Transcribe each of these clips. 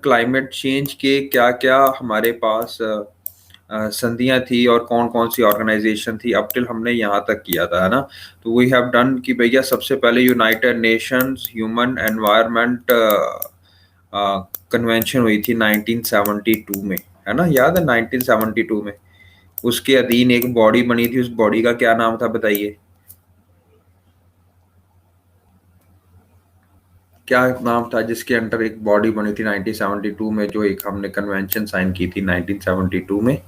Climate change के क्या क्या हमारे पास संधियां थी और कौन कौन सी ऑर्गेनाइजेशन थी अप टिल हमने यहाँ तक किया था, है ना। तो वी हैव डन कि भैया सबसे पहले United Nations human environment convention हुई थी 1972 में, है ना, याद है 1972 में। उसके अधीन एक बॉडी बनी थी, उस बॉडी का क्या नाम था बताइए, क्या नाम था जिसके अंडर एक बॉडी बनी थी 1972 में, जो एक हमने कन्वेंशन साइन की थी 1972 में।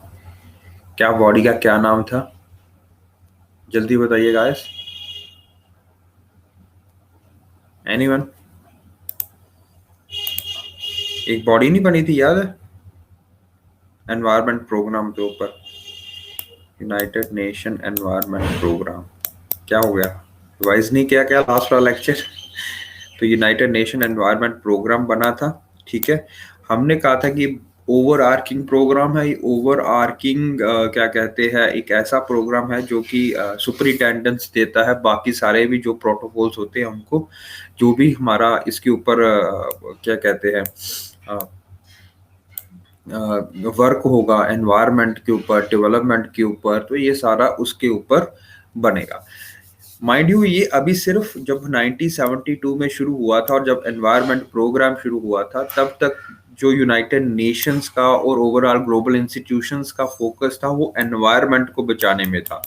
क्या बॉडी का क्या नाम था, जल्दी बताइए गाइस, एनीवन। एक बॉडी नहीं बनी थी, याद है, एनवायरनमेंट प्रोग्राम के ऊपर, यूनाइटेड नेशन एनवायरनमेंट प्रोग्राम। क्या हो गया, रिवाइज नहीं किया क्या लास्ट वाला लेक्चर? तो यूनाइटेड नेशन एनवायरनमेंट प्रोग्राम बना था, ठीक है। हमने कहा था कि ओवर आर्किंग प्रोग्राम है, ओवर आर्किंग क्या कहते हैं, एक ऐसा प्रोग्राम है जो कि सुपरिटेंडेंस देता है बाकी सारे भी जो प्रोटोकॉल्स होते हैं उनको, जो भी हमारा इसके ऊपर क्या कहते हैं वर्क होगा एनवायरनमेंट के ऊपर, डेवलपमेंट के ऊपर, तो ये सारा उसके ऊपर बनेगा। माइंड यू, ये अभी सिर्फ जब 1972 में शुरू हुआ था और जब एनवायरनमेंट प्रोग्राम शुरू हुआ था, तब तक जो यूनाइटेड नेशंस का और ओवरऑल ग्लोबल इंस्टीट्यूशंस का फोकस था वो एनवायरनमेंट को बचाने में था,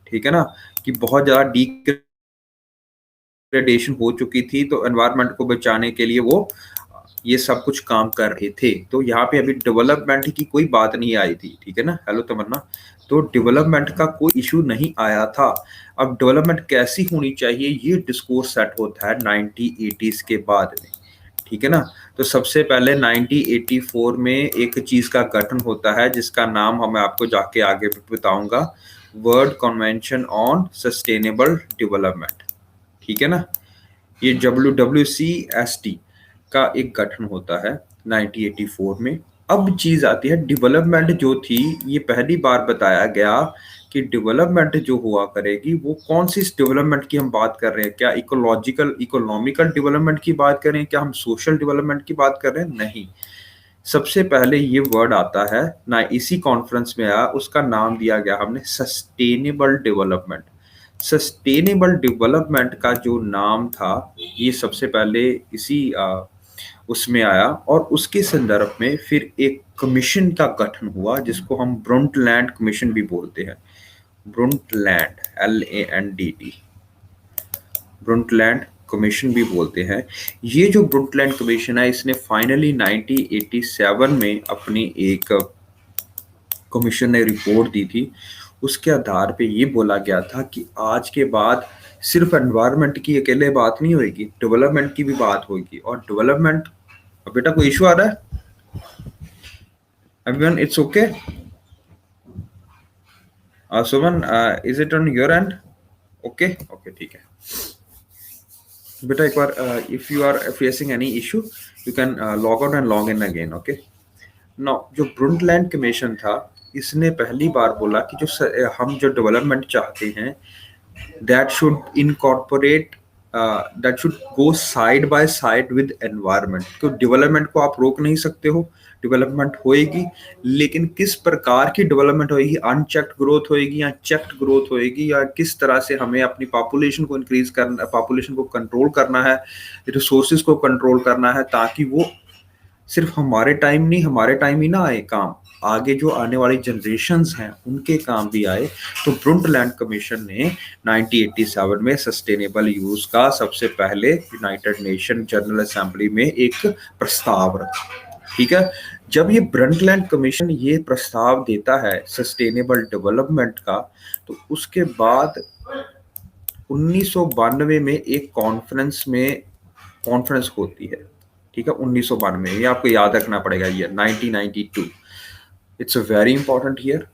ठीक है ना, कि बहुत ज्यादा डिग्रेडेशन हो चुकी थी, तो एनवायरनमेंट को बचाने के लिए वो ये सब कुछ काम कर रहे थे। तो यहाँ पे अभी डेवलपमेंट की कोई बात नहीं आई थी, ठीक है ना। हेलो तमन्ना, तो डेवलपमेंट का कोई इशू नहीं आया था। अब डेवलपमेंट कैसी होनी चाहिए ये डिस्कोर्स सेट होता है 1980s के बाद में, ठीक है ना। तो सबसे पहले 1984 में एक चीज का गठन होता है जिसका नाम मैं आपको जाके आगे बताऊंगा, world convention on sustainable development, ठीक है ना। ये WWCST का एक गठन होता है 1984 में। अब चीज आती है डेवलपमेंट जो थी, ये पहली बार बताया गया कि डेवलपमेंट जो हुआ करेगी वो कौन सी डेवलपमेंट की हम बात कर रहे हैं, क्या इकोलॉजिकल इकोनॉमिकल डेवलपमेंट की बात कर रहे हैं, क्या हम सोशल डेवलपमेंट की बात कर रहे हैं, नहीं। सबसे पहले ये वर्ड आता है ना, इसी कॉन्फ्रेंस में आया, उसका नाम दिया गया हमने सस्टेनेबल डेवलपमेंट। सस्टेनेबल डेवलपमेंट का जो नाम था ये सबसे पहले इसी उसमें आया, और उसके संदर्भ में फिर एक कमीशन का गठन हुआ जिसको हम ब्रुंटलैंड कमीशन भी बोलते हैं। ब्रुंटलैंड, LANDT, ब्रुंटलैंड कमीशन भी बोलते हैं। ये जो ब्रुंटलैंड कमीशन है इसने फाइनली 1987 में अपनी एक कमीशन ने रिपोर्ट दी थी। उसके आधार पे ये बोला गया था कि आज के बाद सिर्फ एनवायरनमेंट की अकेले बात नहीं होगी, डेवलपमेंट की भी बात होगी। और डेवलपमेंट, बेटा कोई इशू आ रहा है? Everyone it's okay? Suman, is it on your end? Okay okay, ठीक है बेटा। एक बार if you are facing any issue you can log out and log in again, okay. Now जो ब्रुंटलैंड कमीशन था इसने पहली बार बोला कि जो हम जो डेवलपमेंट चाहते हैं that should incorporate that should go side by side with environment। तो डेवलपमेंट को आप रोक नहीं सकते हो, डेवलपमेंट होएगी, लेकिन किस प्रकार की डेवलपमेंट होएगी, अनचेक्ड ग्रोथ होएगी या चेक्ड ग्रोथ होएगी, या किस तरह से हमें अपनी पॉपुलेशन को इंक्रीज करना, पॉपुलेशन को कंट्रोल करना है, रिसोर्सेज को कंट्रोल करना है, ताकि वो सिर्फ हमारे टाइम नहीं, हमारे टाइम ही ना आए काम, आगे जो आने वाली जनरेशन्स हैं उनके काम भी आए। तो ब्रुंटलैंड कमीशन ने 1987 में सस्टेनेबल यूज का सबसे पहले यूनाइटेड नेशन जनरल असेंबली में एक प्रस्ताव रखा, ठीक है। जब ये ब्रुंटलैंड कमीशन ये प्रस्ताव देता है सस्टेनेबल डेवलपमेंट का, तो उसके बाद 1992 में एक कॉन्फ्रेंस होती है, ठीक है। 1992, ये आपको याद रखना पड़ेगा, ये 1992, it's a very important year.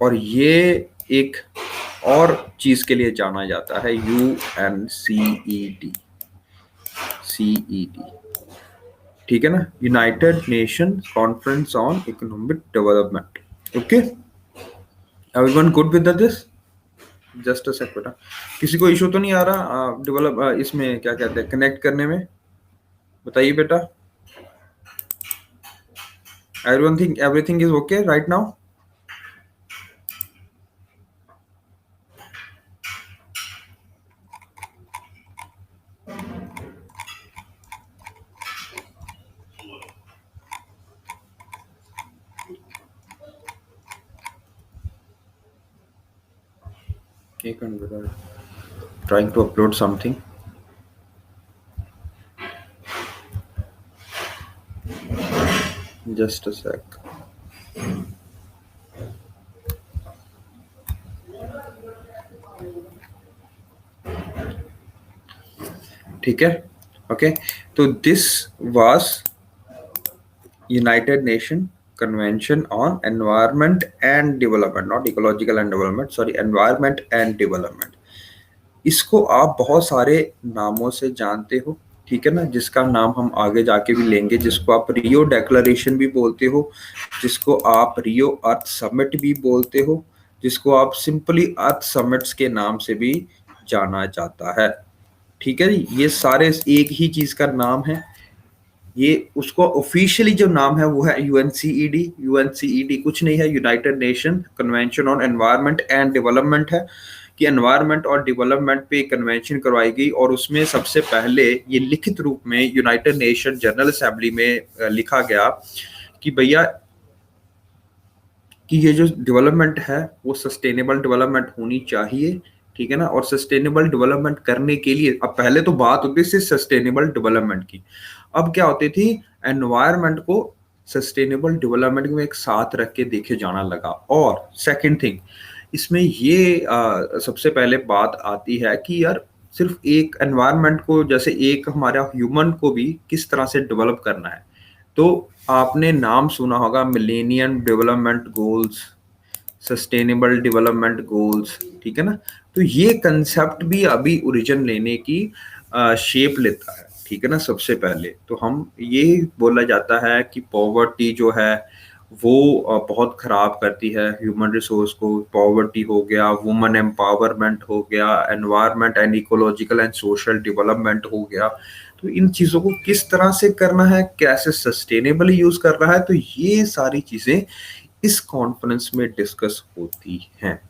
और ये एक और चीज के लिए जाना जाता है, UNCED, CED, ठीक है ना, United Nation conference on economic development, okay. Everyone good with this? Just a sec बेटा, किसी को इशू तो नहीं आ रहा इसमें क्या कहते हैं कनेक्ट करने में? बताइए बेटा। Everyone think everything is okay right now? एक minute, trying to upload something. Just a sec. ठीक है, ओके. तो this was United Nation Convention on Environment and Development, not ecological and development, sorry, environment and development. इसको आप बहुत सारे नामों से जानते हो, ठीक है ना, जिसका नाम हम आगे जाके भी लेंगे, जिसको आप रियो डेक्लरेशन भी बोलते हो, जिसको आप रियो अर्थ समिट भी बोलते हो, जिसको आप सिंपली अर्थ समिट्स के नाम से भी जाना जाता है. ठीक है जी, ये सारे एक ही चीज का नाम है. ये उसको ऑफिशियली जो नाम है वो है यूएनसीईडी. यूएनसीईडी कुछ नहीं है, United Nation convention on environment and development है, कि एनवायरनमेंट और डेवलपमेंट पे कन्वेंशन करवाई गई. और उसमें सबसे पहले ये लिखित रूप में यूनाइटेड नेशन जनरल असेंबली में लिखा गया कि भैया कि ये जो डेवलपमेंट है वो सस्टेनेबल डेवलपमेंट होनी चाहिए, ठीक है ना. और सस्टेनेबल डेवलपमेंट करने के लिए, अब पहले तो बात होती थी सस्टेनेबल डेवलपमेंट की, अब क्या होती थी, एनवायरनमेंट को सस्टेनेबल डेवलपमेंट में एक साथ रख के देखे जाना लगा. और सेकंड थिंग, इसमें ये सबसे पहले बात आती है कि यार सिर्फ एक एनवायरनमेंट को, जैसे एक हमारा ह्यूमन को भी किस तरह से डेवलप करना है. तो आपने नाम सुना होगा millennium development goals, sustainable development goals, ठीक है ना. तो ये कंसेप्ट भी अभी ओरिजिन लेने की शेप लेता है, ठीक है ना. सबसे पहले तो हम ये बोला जाता है कि पॉवर्टी जो है वो बहुत खराब करती है ह्यूमन रिसोर्स को. पॉवर्टी हो गया, वुमन एम्पावरमेंट हो गया, environment and ecological and social development हो गया. तो इन चीजों को किस तरह से करना है, कैसे सस्टेनेबली यूज करना है, तो ये सारी चीजें इस कॉन्फ्रेंस में डिस्कस होती हैं.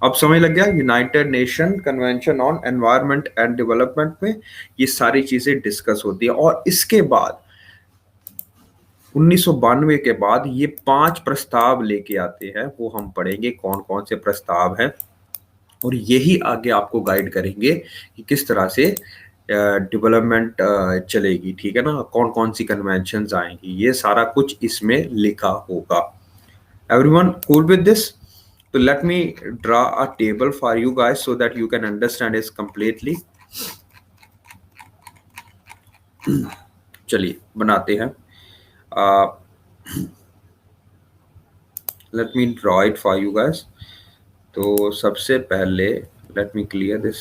अब समझ लग गया, United Nation convention on environment and development में ये सारी चीजें डिस्कस होती है. और इसके बाद 1992 के बाद ये 5 प्रस्ताव लेके आते हैं, वो हम पढ़ेंगे कौन कौन से प्रस्ताव हैं, और यही आगे आपको गाइड करेंगे कि किस तरह से डेवलपमेंट चलेगी, ठीक है ना. कौन कौन सी कन्वेंशंस आएंगी, ये सारा कुछ इसमें लिखा होगा. Everyone cool with this? So let me draw a table for you guys so that you can understand this completely. चलिए बनाते हैं. Let me draw it for you guys. तो सबसे पहले let me clear this.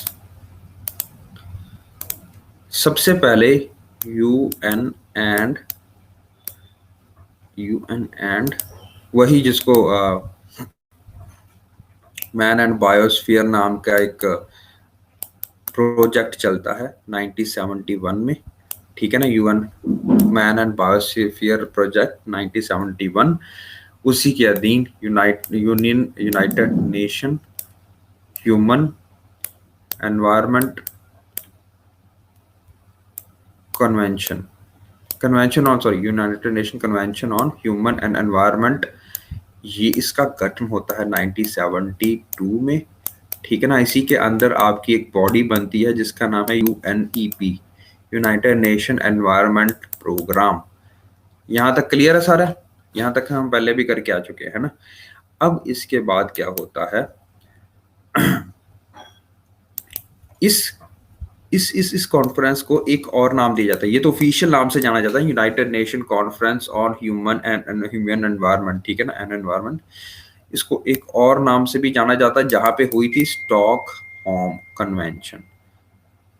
सबसे पहले UN and वही जिसको मैन एंड बायोस्फीयर नाम का एक प्रोजेक्ट चलता है 1971 में, ठीक है ना. UN man and biosphere project 1971, उसी के अधीन United nation human environment convention on United Nation convention on human and environment, ये इसका गठन होता है 1972 में, ठीक है ना. इसी के अंदर आपकी एक बॉडी बनती है जिसका नाम है UNEP, United Nation environment Program. यहाँ तक क्लियर है सारा? यहाँ तक हम पहले भी करके आ चुके हैं ना. अब इसके बाद क्या होता है, इस कॉन्फ्रेंस को एक और नाम दिया जाता है. ये तो ऑफिशियल नाम से जाना जाता है United Nation conference on human environment, ठीक है ना, एनवायरनमेंट. इसको एक और नाम से भी जाना जाता है, जहां पे हुई थी स्टॉकहोम कन्वेंशन.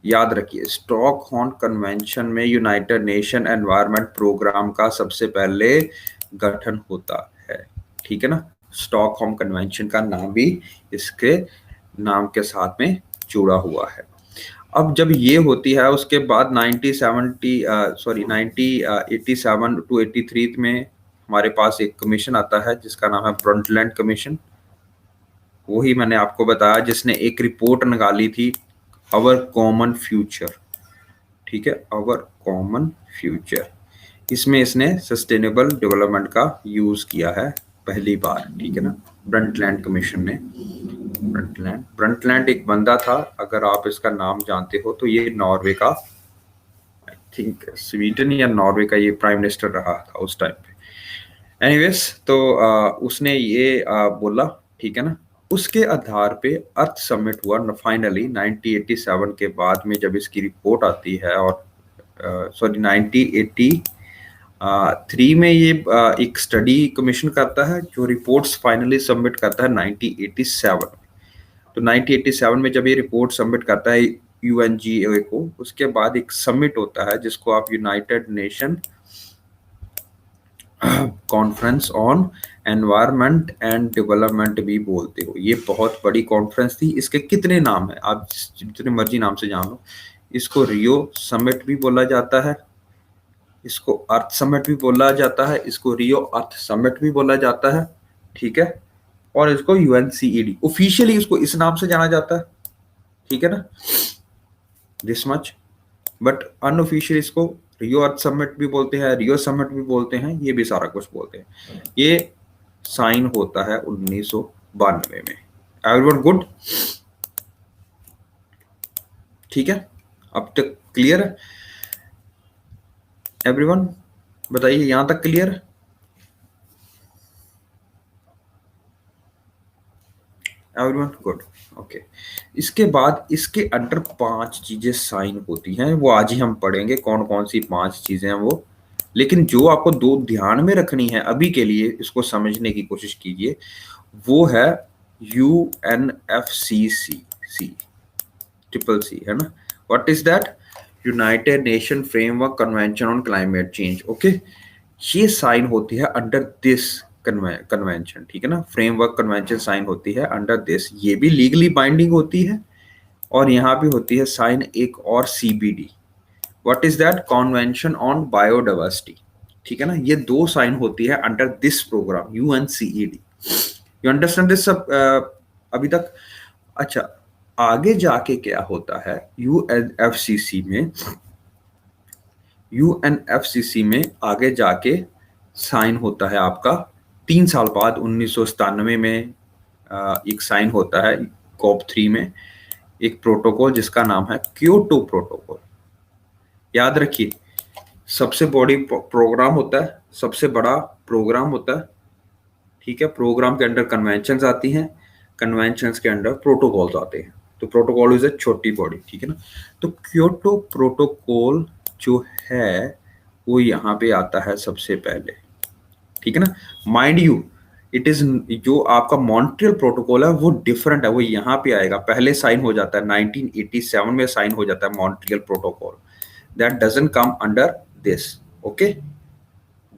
याद रखिए, स्टॉकहोम कन्वेंशन में यूनाइटेड नेशन एनवायरनमेंट प्रोग्राम का सबसे पहले गठन होता है, ठीक है ना. स्टॉकहोम कन्वेंशन का नाम भी इसके नाम के साथ में जुड़ा हुआ है. अब जब ये होती है उसके बाद 1987 टू 83 में हमारे पास एक कमीशन आता है जिसका नाम है ब्रंटलैंड कमीशन। वही मैंने आपको बताया जिसने एक रिपोर्ट निकाली थी, अवर कॉमन फ्यूचर, ठीक है, अवर कॉमन फ्यूचर। इसमें इसने सस्टेनेबल डेवलपमेंट का यूज किया है पहली बार, ठीक है ना, ब्रंटलैंड कमीशन ने। ब्रंटलैंड एक बंदा था, अगर आप इसका नाम जानते हो तो ये नॉर्वे का, आई थिंक स्वीडन या नॉर्वे का ये प्राइम मिनिस्टर रहा था उस टाइम पे। एनीवेज, तो उसने ये बोला, ठीक है ना। उसके आधार पे अर्थ समिट हुआ फाइनली 1987 के बाद में, जब इसकी रिपोर्ट आती है, और सॉरी 1983 में ये एक स्टडी कमीशन करता है जो रिपोर्ट्स फाइनली सबमिट करता है 1987 में। तो 1987 में जब ये रिपोर्ट सबमिट करता है यूएनजीए को, उसके बाद एक समिट होता है जिसको आप United Nation conference on environment and development भी बोलते हो। ये बहुत बड़ी कॉन्फ्रेंस थी। इसके कितने नाम है, आप जितने मर्जी नाम से जान लो। इसको रियो समिट भी बोला जाता है, इसको अर्थ समिट भी बोला जाता है, इसको रियो अर्थ समिट भी बोला जाता है, ठीक है, और इसको यूएनसीईडी, ऑफिशियली इसको इस नाम से जाना जाता है, ठीक है ना, दिस मच। बट अनऑफिशियल इसको रियो अर्थ समिट भी बोलते हैं, रियो समिट भी बोलते हैं, ये भी सारा कुछ बोलते हैं। ये साइन होता है 1992 में। एवरीवन गुड, ठीक है, अब तक क्लियर है एवरीवन? बताइए, यहां तक क्लियर है? Everyone good, okay. इसके बाद इसके अंडर 5 चीजें साइन होती हैं, वो आज ही हम पढ़ेंगे कौन कौन सी 5 चीजें हैं वो। लेकिन जो आपको 2 ध्यान में रखनी है अभी के लिए, इसको समझने की कोशिश कीजिए, वो है UNFCCC, ट्रिपल सी, है ना। What is that? United Nation framework convention on climate change, okay. ये साइन होती है अंडर दिस कन्वेंशन, ठीक है ना। फ्रेमवर्क कन्वेंशन साइन होती है अंडर दिस, ये भी लीगली बाइंडिंग होती है। और यहाँ पे होती है साइन एक और CBD, what is that? Convention on biodiversity, ठीक है ना। ये 2 साइन होती है under this program UNCED। You understand this सब अभी तक? अच्छा, आगे जाके क्या होता है यूएनएफसीसी में आगे जाके साइन होता है आपका 3 साल बाद 1997 में एक साइन होता है COP3 में एक प्रोटोकॉल जिसका नाम है क्योटो प्रोटोकॉल। याद रखिए, सबसे बड़ी प्रोग्राम होता है, सबसे बड़ा प्रोग्राम होता है, ठीक है। प्रोग्राम के अंडर कन्वेंशंस आती हैं, कन्वेंशंस के अंडर प्रोटोकॉल्स आते हैं। तो प्रोटोकॉल इज ए छोटी बॉडी, ठीक है ना। तो क्योटो प्रोटोकॉल जो है वो यहाँ पे आता है सबसे पहले, ठीक है ना। माइंड यू, इट इज, जो आपका मॉन्ट्रियल प्रोटोकॉल है वो डिफरेंट है, वो यहाँ पे आएगा, पहले साइन हो जाता है 1987 में साइन हो जाता है Montreal protocol, that doesn't come under this, okay,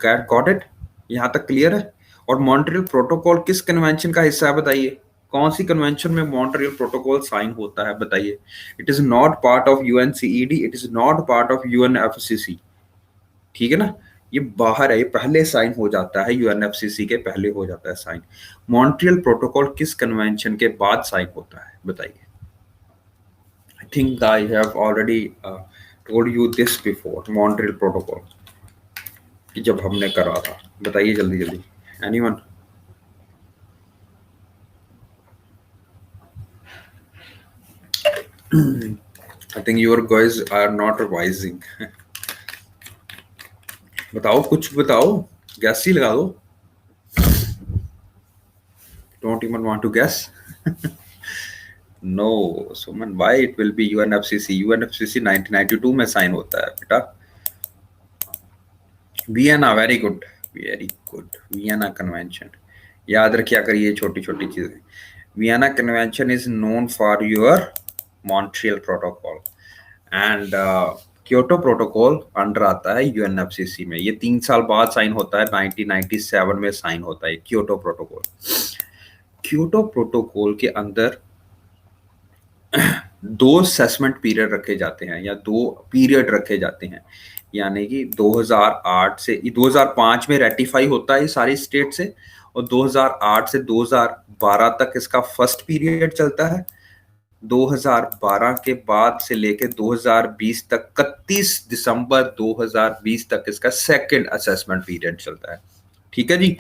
got it? यहाँ तक क्लियर है? और मॉन्ट्रियल प्रोटोकॉल किस कन्वेंशन का हिस्सा है बताइए? कौन सी कन्वेंशन में मॉन्ट्रियल प्रोटोकॉल साइन होता है बताइए? It is not part of UNCED, it is not part of UNFCCC, ठीक है ना। ये बाहर है, ये पहले साइन हो जाता है, UNFCCC के पहले हो जाता है साइन। मॉन्ट्रियल प्रोटोकॉल किस कन्वेंशन के बाद साइन होता है बताइए? I think I have already told you this before, Montreal protocol कि जब हमने करा था। बताइए जल्दी जल्दी, anyone? I think your guys are not revising. बताओ, कुछ बताओ, गैस ही लगा दो। Don't even want to guess. No, Suman, why it will be UNFCCC? UNFCCC 1992 में साइन होता है बेटा। Vienna, very good, very good, Vienna convention. याद रखिए अगर ये छोटी छोटी चीजें। Vienna convention is known for your Montreal protocol and Kyoto protocol under आता है UNFCCC में। ये 3 साल बाद साइन होता है, 1997 में साइन होता है क्योटो प्रोटोकॉल। क्योटो प्रोटोकॉल के अंदर दो असेसमेंट पीरियड रखे जाते हैं या दो पीरियड रखे जाते हैं, यानी कि 2008 से 2005 में रेटिफाई होता है सारी स्टेट से, और 2008 से 2012 तक इसका फर्स्ट पीरियड चलता है। 2012 के बाद से लेके 2020 तक 31 दिसंबर 2020 तक इसका सेकंड असेसमेंट पीरियड चलता है। ठीक है जी।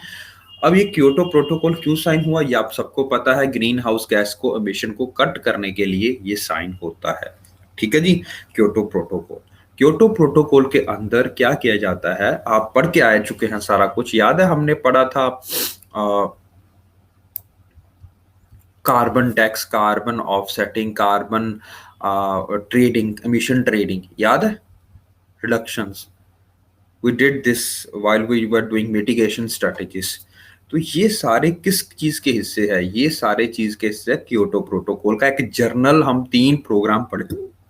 अब ये क्योटो प्रोटोकॉल क्यों साइन हुआ, ये आप सबको पता है, ग्रीन हाउस गैस को एमिशन को कट करने के लिए ये साइन होता है। ठीक है जी। क्योटो प्रोटोकॉल, क्योटो प्रोटोकॉल के अंदर क्या किया जाता है, आप पढ़ के आ चुके हैं, सारा कुछ याद है, हमने पढ़ा था carbon tax, carbon offsetting, carbon trading, emission trading, याद है, reductions, we did this while we were doing mitigation strategies। तो ये सारे किस चीज के हिस्से है, ये सारे चीज के हिस्से क्योटो प्रोटोकॉल का। एक जर्नल हम 3 प्रोग्राम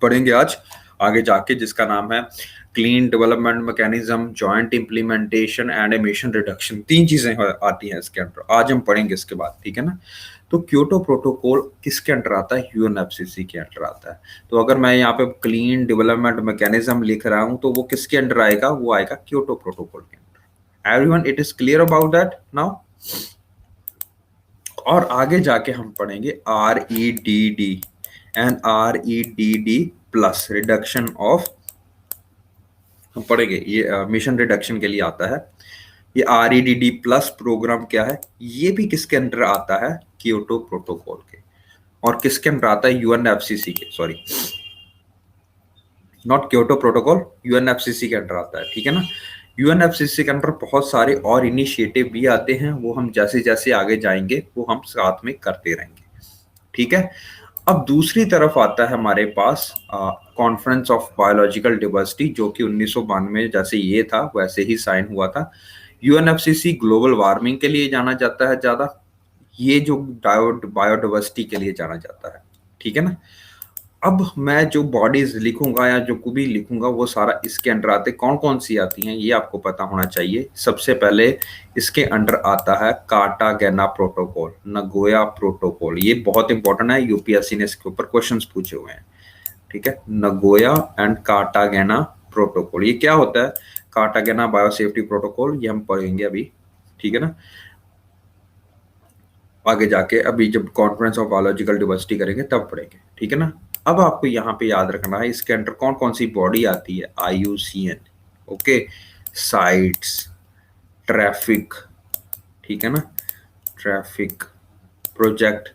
पढ़ेंगे आज आगे जाके, जिसका नाम है clean development mechanism, joint implementation and emission reduction. 3 चीजें आती हैं इसके अंदर, आज हम पढ़ेंगे इसके बाद, ठीक है ना। तो क्योटो प्रोटोकॉल किसके अंडर आता है, यूएनएफसीसी के अंडर आता है। तो अगर मैं यहाँ पे क्लीन डेवलपमेंट मैकेनिज्म लिख रहा हूँ तो वो किसके अंडर आएगा, वो आएगा क्योटो प्रोटोकॉल के under. Everyone it is clear about that now. और आगे जाके हम पढ़ेंगे REDD and REDD plus, reduction of, हम पढ़ेंगे ये मिशन रिडक्शन के लिए आता है। ये REDD प्लस प्रोग्राम क्या है, ये भी किसके अंडर आता है, क्योटो प्रोटोकॉल के। और किसके अंडर आता है, यूएनएफसीसी के, sorry not Kyoto protocol, UNFCCC के अंडर आता है। ठीक है ना। यूएनएफसीसी के अंडर बहुत सारे और इनिशिएटिव भी आते हैं, वो हम जैसे जैसे आगे जाएंगे वो हम साथ में करते रहेंगे। ठीक है। अब दूसरी तरफ आता है हमारे पास कॉन्फ्रेंस ऑफ बायोलॉजिकल डाइवर्सिटी, जो कि 1992 जैसे ये था वैसे ही साइन हुआ था। यूएनएफसीसी ग्लोबल वार्मिंग के लिए जाना जाता है ज्यादा, ये जो बायोडाइवर्सिटी के लिए जाना जाता है। ठीक है ना। अब मैं जो बॉडीज लिखूंगा या जो कुछ भी लिखूंगा वो सारा इसके अंडर आते, कौन कौन सी आती हैं ये आपको पता होना चाहिए। सबसे पहले इसके अंडर आता है कार्टागेना प्रोटोकॉल, नगोया प्रोटोकॉल, ये बहुत इंपॉर्टेंट है, यूपीएससी ने इसके ऊपर क्वेश्चंस पूछे हुए हैं। ठीक है, नगोया एंड कार्टागेना प्रोटोकॉल, ये क्या होता है, कार्टागेना बायोसेफ्टी प्रोटोकॉल, ये हम पढ़ेंगे अभी। ठीक है ना, आगे जाके अभी जब कॉन्फ्रेंस ऑफ बायोलॉजिकल डाइवर्सिटी करेंगे तब पढ़ेंगे। ठीक है ना। अब आपको यहाँ पे याद रखना है इसके अंडर कौन कौन सी बॉडी आती है, IUCN, ओके, साइट्स, ट्रैफिक, ठीक है ना, ट्रैफिक, प्रोजेक्ट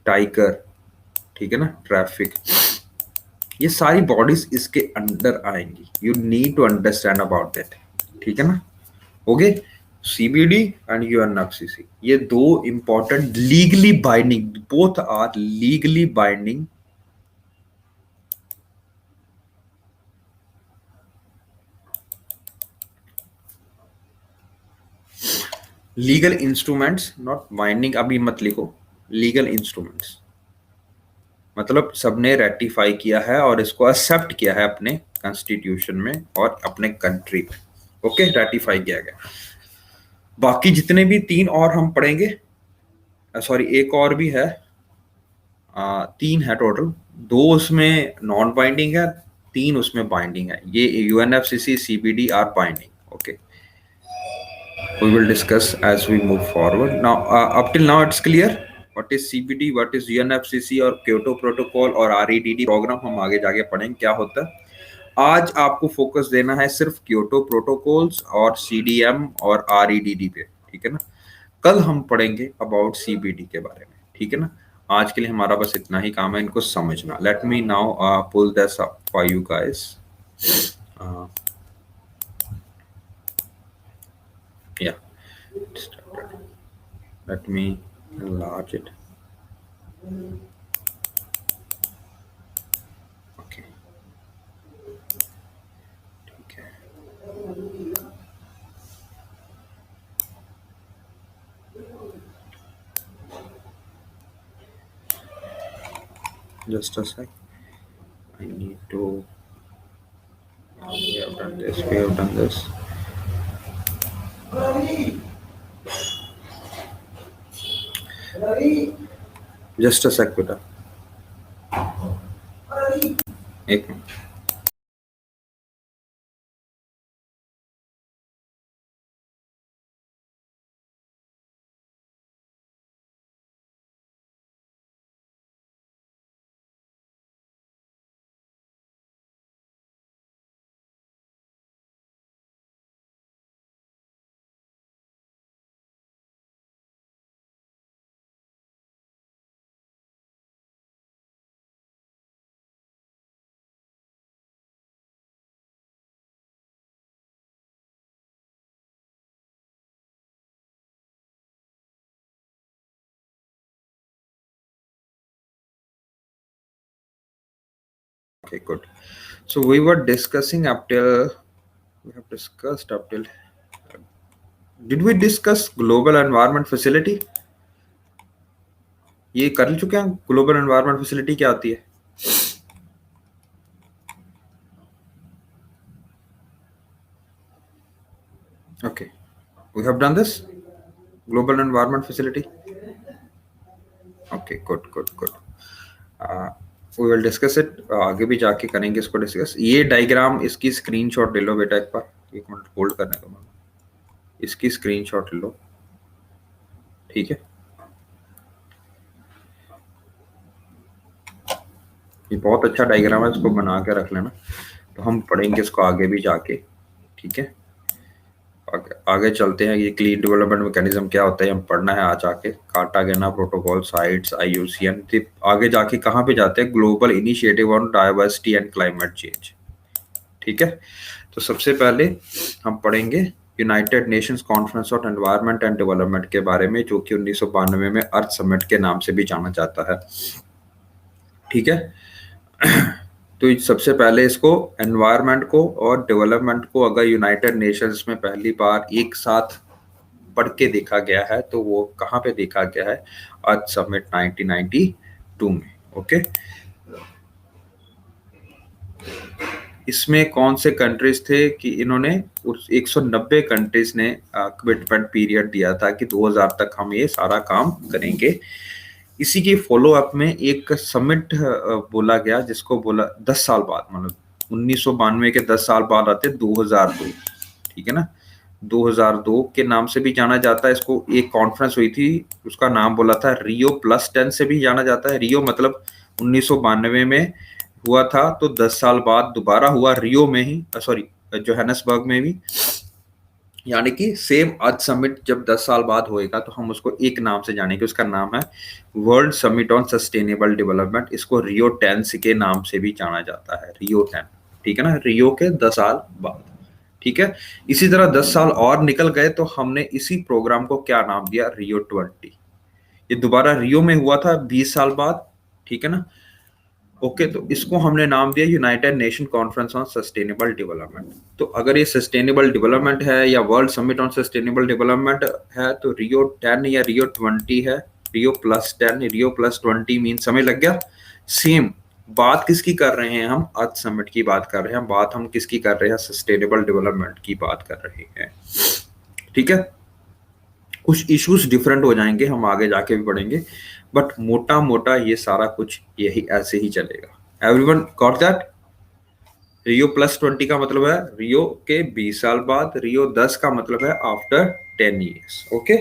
टाइगर, ठीक है ना, ट्रैफिक, ये सारी बॉडीज इसके अंडर आएंगी। You need to understand about that. ठीक है ना। ओके, CBD एंड UNFCC, ये दो important legally binding, both are legally binding legal instruments, not binding, अभी मत लिखो, लीगल इंस्ट्रूमेंट्स मतलब सबने रेटिफाई किया है और इसको एक्सेप्ट किया है अपने कॉन्स्टिट्यूशन में और अपने कंट्री में। ओके, रेटिफाई किया गया। बाकी जितने भी 3 और हम पढ़ेंगे, सॉरी एक और भी है, 3 है टोटल, 2 उसमें नॉन बाइंडिंग है, 3 उसमें बाइंडिंग है। ये UNFCC, CBD are binding. Okay, we will discuss as we move forward. Now, up till now, it's clear what is CBD, what is UNFCC और Kyoto Protocol और REDD प्रोग्राम हम आगे जाके पढ़ेंगे क्या होता है। आज आपको फोकस देना है सिर्फ क्योटो प्रोटोकॉल्स और CDM और REDD पे। ठीक है ना। कल हम पढ़ेंगे अबाउट CBD के बारे में। ठीक है ना। आज के लिए हमारा बस इतना ही काम है इनको समझना। Let me now pull this up for you guys. Yeah, let me enlarge it. Okay, ठीक है। Just a sec, I need to, we have done this, we have done this. Just a sec बेटा। एक minute. Okay, good. So we were discussing up till, we have discussed up till, did we discuss global environment facility? ये कर चुके हैं, global environment facility क्या आती है? Okay, we have done this global environment facility. Okay, good, good, good. We will discuss it, आगे भी जाके करेंगे इसको डिस्कस। ये डायग्राम, इसकी स्क्रीनशॉट ले लो बेटा एक बार, एक मिनट होल्ड करने दो मुझे, इसकी स्क्रीनशॉट ले लो, ठीक है? ये बहुत अच्छा डायग्राम है, इसको बना के रख लेना, तो हम पढ़ेंगे इसको आगे भी जाके, ठीक है? आगे चलते हैं। ये क्लीन डेवलपमेंट मैकेनिज्म क्या होता है हम पढ़ना है आज आके। कार्टागेना प्रोटोकॉल, साइट्स, आईयूसीएन, आगे जाके कहाँ पे जाते हैं? Global initiative on diversity and climate change, ठीक है? तो सबसे पहले हम पढ़ेंगे United Nations conference on environment and development के बारे में, जो कि 1992 में अर्थ समिट के नाम से भी जाना जाता है, ठीक है? तो सबसे पहले इसको, एनवायरनमेंट को और डेवलपमेंट को अगर यूनाइटेड नेशंस में पहली बार एक साथ पढ़ के देखा गया है तो वो कहाँ पे देखा गया है? अर्थ समिट 1992 में, ओके? इसमें कौन से कंट्रीज थे कि इन्होंने 190 कंट्रीज ने कमिटमेंट पीरियड दिया था कि 2000 तक हम ये सारा काम करेंगे। इसी के फॉलो अप में एक समिट बोला गया, जिसको बोला 10 साल बाद, मतलब 1992 के 10 साल बाद आते 2002, ठीक है ना? 2002 के नाम से भी जाना जाता है इसको। एक कॉन्फ्रेंस हुई थी, उसका नाम बोला था रियो प्लस 10 से भी जाना जाता है। रियो मतलब 1992 में हुआ था, तो 10 साल बाद दोबारा हुआ रियो में ही, सॉरी जोहानिसबर्ग में भी, यानी कि सेम अर्थ समिट जब 10 साल बाद होएगा तो हम उसको एक नाम से जानेंगे, उसका नाम है world summit on sustainable development. इसको रियो 10 के नाम से भी जाना जाता है, रियो 10, ठीक है ना? रियो के 10 साल बाद, ठीक है? इसी तरह 10 साल और निकल गए तो हमने इसी प्रोग्राम को क्या नाम दिया? रियो 20। ये दोबारा रियो में हुआ था 20 साल बाद, ठीक है ना? ओके, तो इसको हमने नाम दिया United Nation conference on sustainable development. तो अगर ये सस्टेनेबल डेवलपमेंट है या world summit on sustainable development है तो रियो 10 या रियो 20 है। रियो प्लस 10, रियो प्लस 20 मीन, समझ लग गया? सेम बात किसकी कर रहे हैं हम? अर्थ समिट की बात कर रहे हैं। बात हम किसकी कर रहे हैं? सस्टेनेबल डेवलपमेंट की बात कर रहे हैं, ठीक है? कुछ इश्यूज डिफरेंट हो जाएंगे, हम आगे जाके भी पढ़ेंगे, बट मोटा मोटा ये सारा कुछ यही ऐसे ही चलेगा। Everyone got that? Rio plus 20 का मतलब है रियो के 20 साल बाद, रियो 10 का मतलब है आफ्टर 10 ईयर्स, ओके?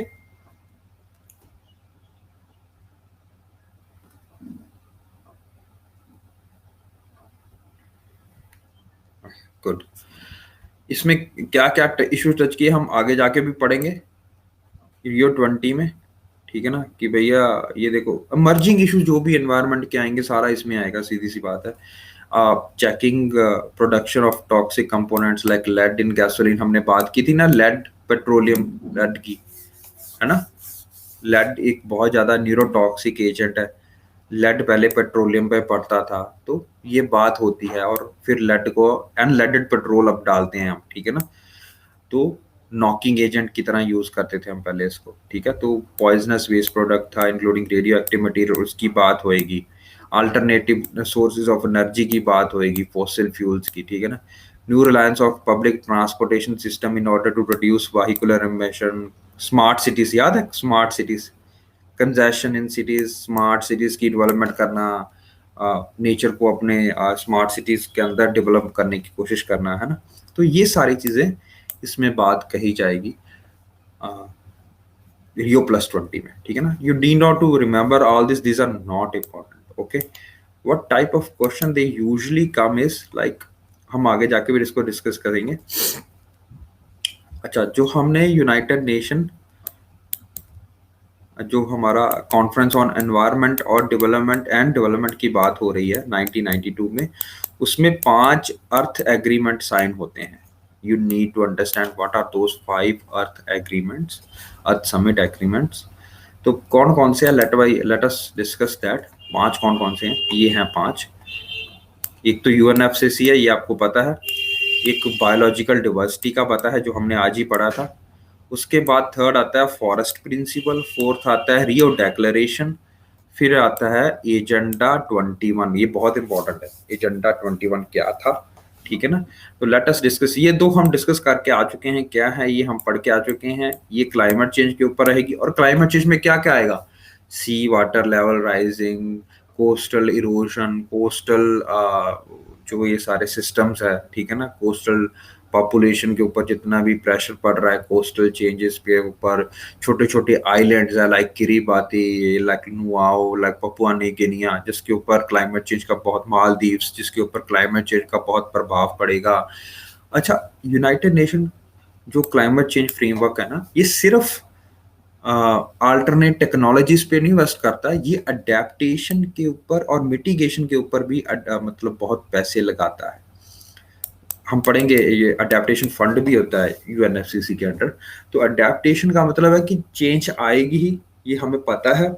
गुड। इसमें क्या क्या इश्यूज टच किए हम आगे जाके भी पढ़ेंगे रियो 20 में, ठीक है ना? कि भैया ये देखो, इमर्जिंग इशू जो भी एनवायरनमेंट के आएंगे सारा इसमें आएगा, सीधी सी बात है। Checking production of toxic components like lead in gasoline, हमने बात की थी ना, लेड पेट्रोलियम, लेड की, है ना? लेड एक बहुत ज्यादा न्यूरोटॉक्सिक एजेंट है। लेड पहले पेट्रोलियम पे पड़ता था, तो ये बात होती है, और फिर लेड को अनलेडेड पेट्रोल अब डालते हैं हम, ठीक है ना? तो नॉकिंग एजेंट की तरह यूज करते थे हम पहले इसको, ठीक है? तो पॉइजनस वेस्ट प्रोडक्ट था इंक्लूडिंग रेडियो एक्टिव मटीरियल, उसकी बात होएगी। अल्टरनेटिव सोर्सेज ऑफ एनर्जी की बात होएगी, फॉसिल फ्यूल्स की, ठीक है ना? New reliance of public transportation system in order to reduce vehicular emission. Smart cities याद है? Smart cities, congestion in cities, smart cities की डेवलपमेंट करना, नेचर को अपने स्मार्ट सिटीज के अंदर डेवलप करने की कोशिश करना है ना। तो ये सारी चीजें इसमें बात कही जाएगी रियो प्लस 20 में, ठीक है ना। You d not to remember all this, these are not important, okay. What type of question they usually come is like, हम आगे जाके भी इसको डिस्कस करेंगे। अच्छा, जो हमने यूनाइटेड नेशन, जो हमारा कॉन्फ्रेंस ऑन एनवायरनमेंट और डेवलपमेंट की बात हो रही है 1992 में, उसमें 5 अर्थ एग्रीमेंट साइन होते हैं। You need to understand what are those 5 earth agreements, earth summit agreements. तो कौन कौन से हैं, लेट अस डिस्कस दैट। 5 कौन कौन से हैं, ये हैं 5। एक तो यूएनएफसीसी है, ये आपको पता है। एक बायोलॉजिकल डिवर्सिटी का पता है, जो हमने आज ही पढ़ा था। उसके बाद थर्ड आता है फॉरेस्ट प्रिंसिपल, फोर्थ आता है रियो डेक्लेरेशन, फिर आता है एजेंडा 21। ये बहुत इंपॉर्टेंट है, एजेंडा 21 क्या था, ठीक है ना। तो लेट अस डिस्कस, ये 2 हम डिस्कस करके आ चुके हैं, क्या है ये हम पढ़ के आ चुके हैं। ये क्लाइमेट चेंज के ऊपर रहेगी, और क्लाइमेट चेंज में क्या क्या आएगा, sea water level rising, coastal erosion, coastal जो ये सारे सिस्टम्स है, ठीक है ना। कोस्टल पॉपुलेशन के ऊपर जितना भी प्रेशर पड़ रहा है, कोस्टल चेंजेस के ऊपर, छोटे छोटे आइलैंड्स है like Kiribati, like Nauru, like Papua New Guinea, जिसके ऊपर क्लाइमेट चेंज का बहुत, मालदीव्स जिसके ऊपर क्लाइमेट चेंज का बहुत प्रभाव पड़ेगा। अच्छा, यूनाइटेड नेशन जो क्लाइमेट चेंज फ्रेमवर्क है ना, ये सिर्फ अल्टरनेट टेक्नोलॉजीज पे नहीं वेस्ट करता, ये अडेप्टेशन के ऊपर और मिटिगेशन के ऊपर भी मतलब बहुत पैसे लगाता है। हम पढ़ेंगे, ये अडेप्टेशन फंड भी होता है यूएनएफसीसी के अंडर। तो अडेप्टेशन का मतलब है कि चेंज आएगी ही, ये हमें पता है,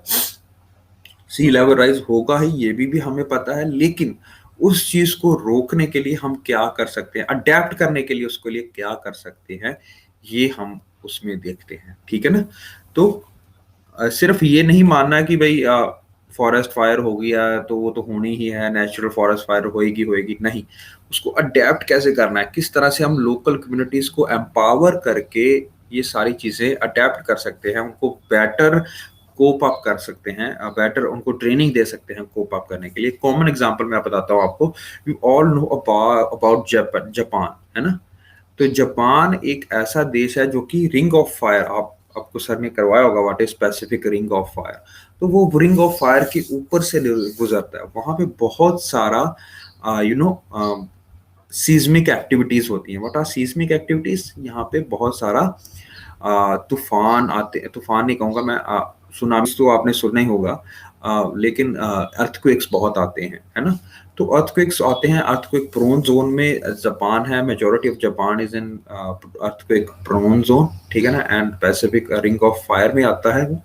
सी लेवल राइज होगा ही, ये भी हमें पता है, लेकिन उस चीज को रोकने के लिए हम क्या कर सकते हैं, अडेप्ट करने के लिए उसके लिए क्या कर सकते हैं, ये हम उसमें देखते हैं, ठीक है ना। तो सिर्फ ये नहीं मानना कि भाई फॉरेस्ट फायर हो गया तो वो तो होनी ही है, नेचुरल फॉरेस्ट फायर होएगी होएगी, नहीं। उसको अडेप्ट कैसे करना है, किस तरह से हम लोकल कम्युनिटीज को एम्पावर करके ये सारी चीजें अडेप्ट कर सकते हैं, उनको बेटर कोप अप कर सकते हैं, बेटर उनको ट्रेनिंग दे सकते हैं कोप अप करने के लिए। कॉमन एग्जांपल मैं बताता हूँ आपको। You all know about Japan, है ना। तो जापान एक ऐसा देश है जो कि रिंग ऑफ फायर, आपको सर ने करवाया होगा what is Pacific Ring of fire. तो वो रिंग ऑफ फायर के ऊपर से गुजरता है, वहां पे बहुत सारा सीज्मिक एक्टिविटीज होती हैं। व्हाट आर सीज्मिक एक्टिविटीज, यहाँ पे बहुत सारा तूफान आते हैं, तूफान नहीं कहूंगा मैं, सुनामी तो आपने सुना ही होगा, लेकिन अर्थक्वेक्स बहुत आते हैं, है ना। तो अर्थक्वेक्स आते हैं, अर्थक्वेक प्रोन जोन में जापान है, majority of Japan is in earthquake prone zone, ठीक है ना। And Pacific Ring of Fire में आता है वो।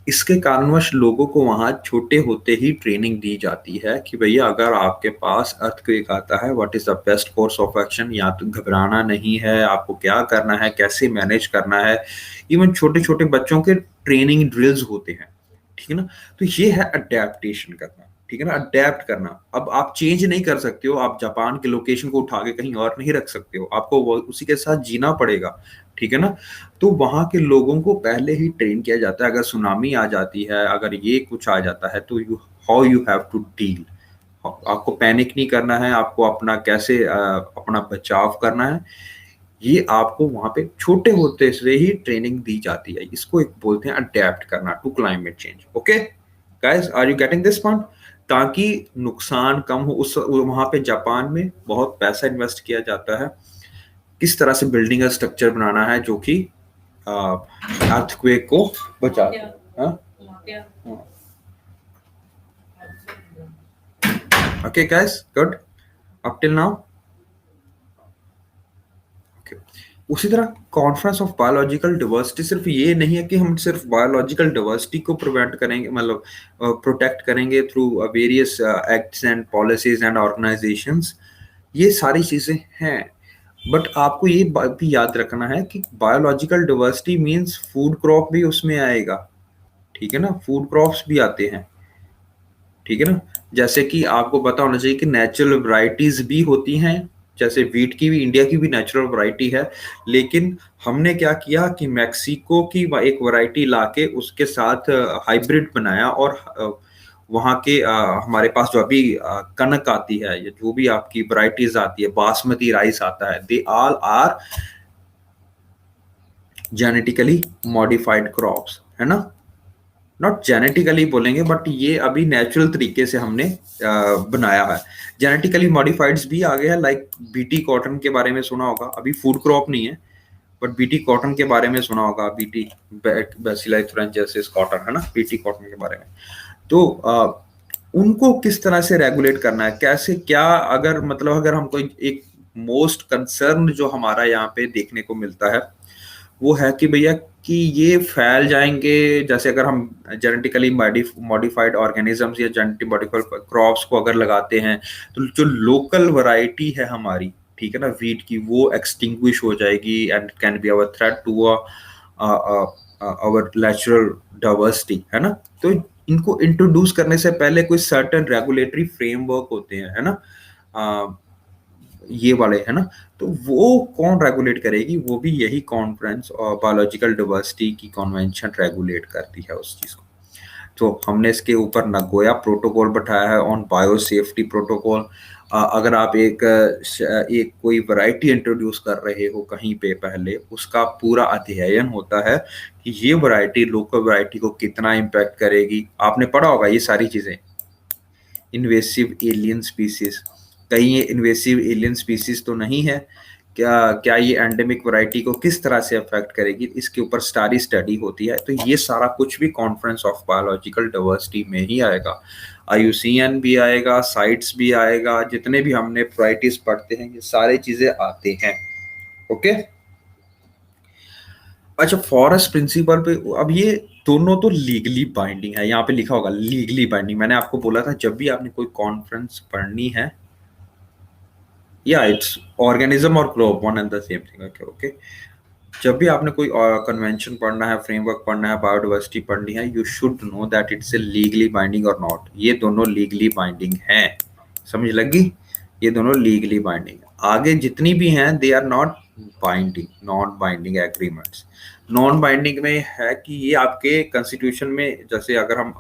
इसके कारणवश लोगों को वहां छोटे होते ही ट्रेनिंग दी जाती है कि भैया अगर आपके पास अर्थक्वेक आता है, what is the best course of action, या तो घबराना नहीं है, आपको क्या करना है, कैसे मैनेज करना है। इवन छोटे छोटे बच्चों के ट्रेनिंग ड्रिल्स होते हैं, ठीक है ना। तो ये है अडेप्टेशन करना, ठीक है ना, अडेप्ट करना। अब आप चेंज नहीं कर सकते हो, आप जापान के लोकेशन को उठा के कहीं और नहीं रख सकते हो, आपको उसी के साथ जीना पड़ेगा, ठीक है ना। तो वहां के लोगों को पहले ही ट्रेन किया जाता है, अगर सुनामी आ जाती है, अगर ये कुछ आ जाता है, तो how you have to deal. आपको पैनिक नहीं करना है, आपको अपना कैसे अपना बचाव करना है, ये आपको वहां पे छोटे होते से ही ट्रेनिंग दी जाती है। इसको एक बोलते हैं अडेप्ट करना to climate change. Okay guys, are you getting this point. ताकि नुकसान कम हो, उस वहां पे जापान में बहुत पैसा इन्वेस्ट किया जाता है, किस तरह से बिल्डिंग का स्ट्रक्चर बनाना है जो कि अर्थक्वेक को बचा। Okay guys, good up till now. उसी तरह कॉन्फ्रेंस ऑफ बायोलॉजिकल डिवर्सिटी सिर्फ ये नहीं है कि हम सिर्फ बायोलॉजिकल डिवर्सिटी को प्रिवेंट करेंगे, मतलब प्रोटेक्ट करेंगे through various acts and policies and organisations, ये सारी चीजें हैं। बट आपको ये बात भी याद रखना है कि biological diversity means food crop भी उसमें आएगा, ठीक है ना, फूड क्रॉप्स भी आते हैं, ठीक है ना। जैसे कि आपको पता होना चाहिए कि नेचुरल वैरायटीज भी होती हैं, जैसे वीट की भी, इंडिया की भी नेचुरल वैरायटी है, लेकिन हमने क्या किया कि मैक्सिको की एक वैरायटी लाके उसके साथ हाइब्रिड बनाया, और वहाँ के हमारे पास जो अभी कनक आती है या जो भी आपकी वैरायटीज आती है, बासमती राइस आता है, they all are genetically modified crops, है ना। नॉट जेनेटिकली बोलेंगे बट ये अभी नेचुरल तरीके से हमने बनाया है। जेनेटिकली मॉडिफाइड्स भी आ गए हैं, लाइक बीटी कॉटन के बारे में सुना होगा, अभी फूड क्रॉप नहीं है बट बीटी कॉटन के बारे में सुना होगा, बीटी बैसिलाई तुरंजेसिस कॉटन, है ना, बीटी कॉटन के बारे में। तो उनको किस तरह से रेगुलेट करना है, कैसे, क्या, अगर मतलब अगर हमको एक मोस्ट कंसर्न जो हमारा यहाँ पे देखने को मिलता है वो है कि भैया कि ये फैल जाएंगे, जैसे अगर हम जेनेटिकली मॉडिफाइड ऑर्गेनिजम्स या जेनेटिक मॉडिफाइड क्रॉप्स को अगर लगाते हैं तो जो लोकल वैरायटी है हमारी, ठीक है ना, वीट की, वो एक्सटिंग्विश हो जाएगी and can be our threat to our natural diversity, है ना। तो इनको इंट्रोड्यूस करने से पहले कोई सर्टेन रेगुलेटरी फ्रेमवर्क होते हैं, है ना, ये वाले, है ना। तो वो कौन रेगुलेट करेगी, वो भी यही कॉन्फ्रेंस और बायोलॉजिकल डाइवर्सिटी की कन्वेंशन रेगुलेट करती है उस चीज को। तो हमने इसके ऊपर नगोया प्रोटोकॉल बैठाया है ऑन बायो सेफ्टी प्रोटोकॉल। अगर आप एक कोई वैरायटी इंट्रोड्यूस कर रहे हो कहीं पे, पहले उसका पूरा अध्ययन होता है कि ये वैरायटी लोकल वैरायटी को कितना इम्पैक्ट करेगी। आपने पढ़ा होगा ये सारी चीजें, इन्वेसिव एलियन स्पीसीज, कहीं ये इन्वेसिव एलियन स्पीसीज तो नहीं है, क्या क्या ये एंडेमिक वैरायटी को किस तरह से अफेक्ट करेगी, इसके ऊपर सारी स्टडी होती है। तो ये सारा कुछ भी कॉन्फ्रेंस ऑफ बायोलॉजिकल डाइवर्सिटी में ही आएगा, IUCN भी आएगा, साइट्स भी आएगा, जितने भी हमने वैरायटीज पढ़ते हैं ये सारी चीजें आते हैं। ओके, अच्छा, फॉरेस्ट प्रिंसिपल पे अब ये दोनों तो लीगली बाइंडिंग है, यहाँ पे लिखा होगा लीगली बाइंडिंग। मैंने आपको बोला था जब भी आपने कोई कॉन्फ्रेंस पढ़नी है, या इट्स ऑर्गेनिज्म और crop one and the same thing, okay okay. जब भी आपने कोई कन्वेंशन पढ़ना है, फ्रेमवर्क पढ़ना है, बायोडाइवर्सिटी पढ़नी है, you should know that it's a legally binding और नॉट। ये दोनों लीगली बाइंडिंग हैं, समझ लगी, ये दोनों लीगली बाइंडिंग। आगे जितनी भी हैं they are not binding, non binding agreements. Non binding में है कि ये आपके कॉन्स्टिट्यूशन में, जैसे अगर हम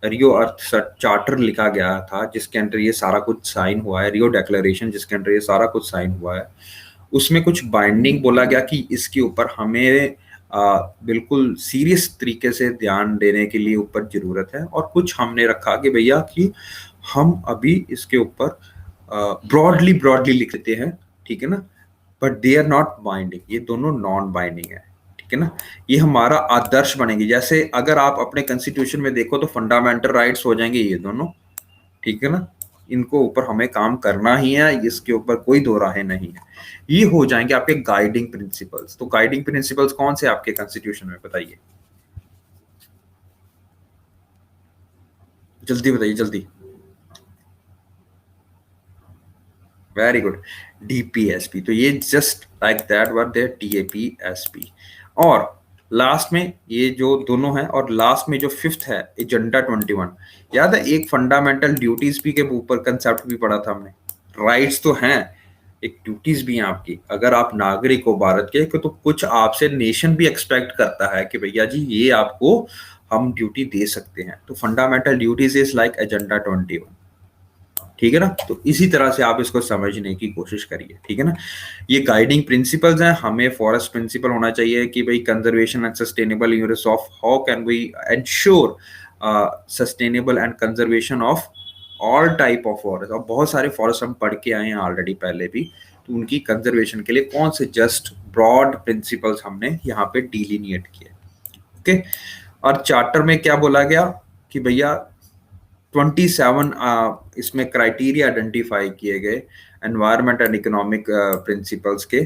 रियो अर्थ चार्टर लिखा गया था जिसके अंदर ये सारा कुछ साइन हुआ है, रियो डेक्लेरेशन जिसके अंदर ये सारा कुछ साइन हुआ है, उसमें कुछ बाइंडिंग बोला गया कि इसके ऊपर हमें बिल्कुल सीरियस तरीके से ध्यान देने के लिए ऊपर जरूरत है। और कुछ हमने रखा कि भैया कि हम अभी इसके ऊपर ब्रॉडली ब्रॉडली लिख लेते हैं, ठीक है ना, but they are not binding, ये दोनों नॉन बाइंडिंग है, ठीक है ना। ये हमारा आदर्श बनेगी, जैसे अगर आप अपने कॉन्स्टिट्यूशन में देखो तो फंडामेंटल राइट्स हो जाएंगे ये दोनों, ठीक है ना, इनको ऊपर हमें काम करना ही है, इसके ऊपर कोई दो राहें नहीं है। ये हो जाएंगे आपके गाइडिंग प्रिंसिपल्स। तो गाइडिंग प्रिंसिपल्स कौन से आपके कॉन्स्टिट्यूशन में, बताइए जल्दी, बताइए जल्दी। Very good, DPSP। तो ये just like that were there, DAPSP। और लास्ट में ये जो दोनों हैं, और लास्ट में जो फिफ्थ है एजेंडा 21, याद है एक फंडामेंटल ड्यूटीज भी के ऊपर कंसेप्ट भी पढ़ा था हमने। राइट्स तो हैं, एक ड्यूटीज भी हैं आपकी, अगर आप नागरिक हो भारत के तो कुछ आपसे नेशन भी एक्सपेक्ट करता है कि भैया जी ये आपको हम ड्यूटी दे सकते हैं। तो fundamental duties is like agenda 21, ठीक है ना। तो इसी तरह से आप इसको समझने की कोशिश करिए, ठीक है ना। ये गाइडिंग प्रिंसिपल्स हैं। हमें फॉरेस्ट प्रिंसिपल होना चाहिए कि भाई conservation and sustainable use of, how can we ensure sustainable and conservation of all type of forest. और बहुत सारे फॉरेस्ट हम पढ़ के आए हैं ऑलरेडी पहले भी, तो उनकी कंजर्वेशन के लिए कौन से जस्ट ब्रॉड प्रिंसिपल्स हमने यहाँ पे डिलीनिएट किए, ओके। और चार्टर में क्या बोला गया कि भैया 27 इसमें क्राइटेरिया आइडेंटिफाई किए गए एनवायरमेंट एंड इकोनॉमिक प्रिंसिपल्स के,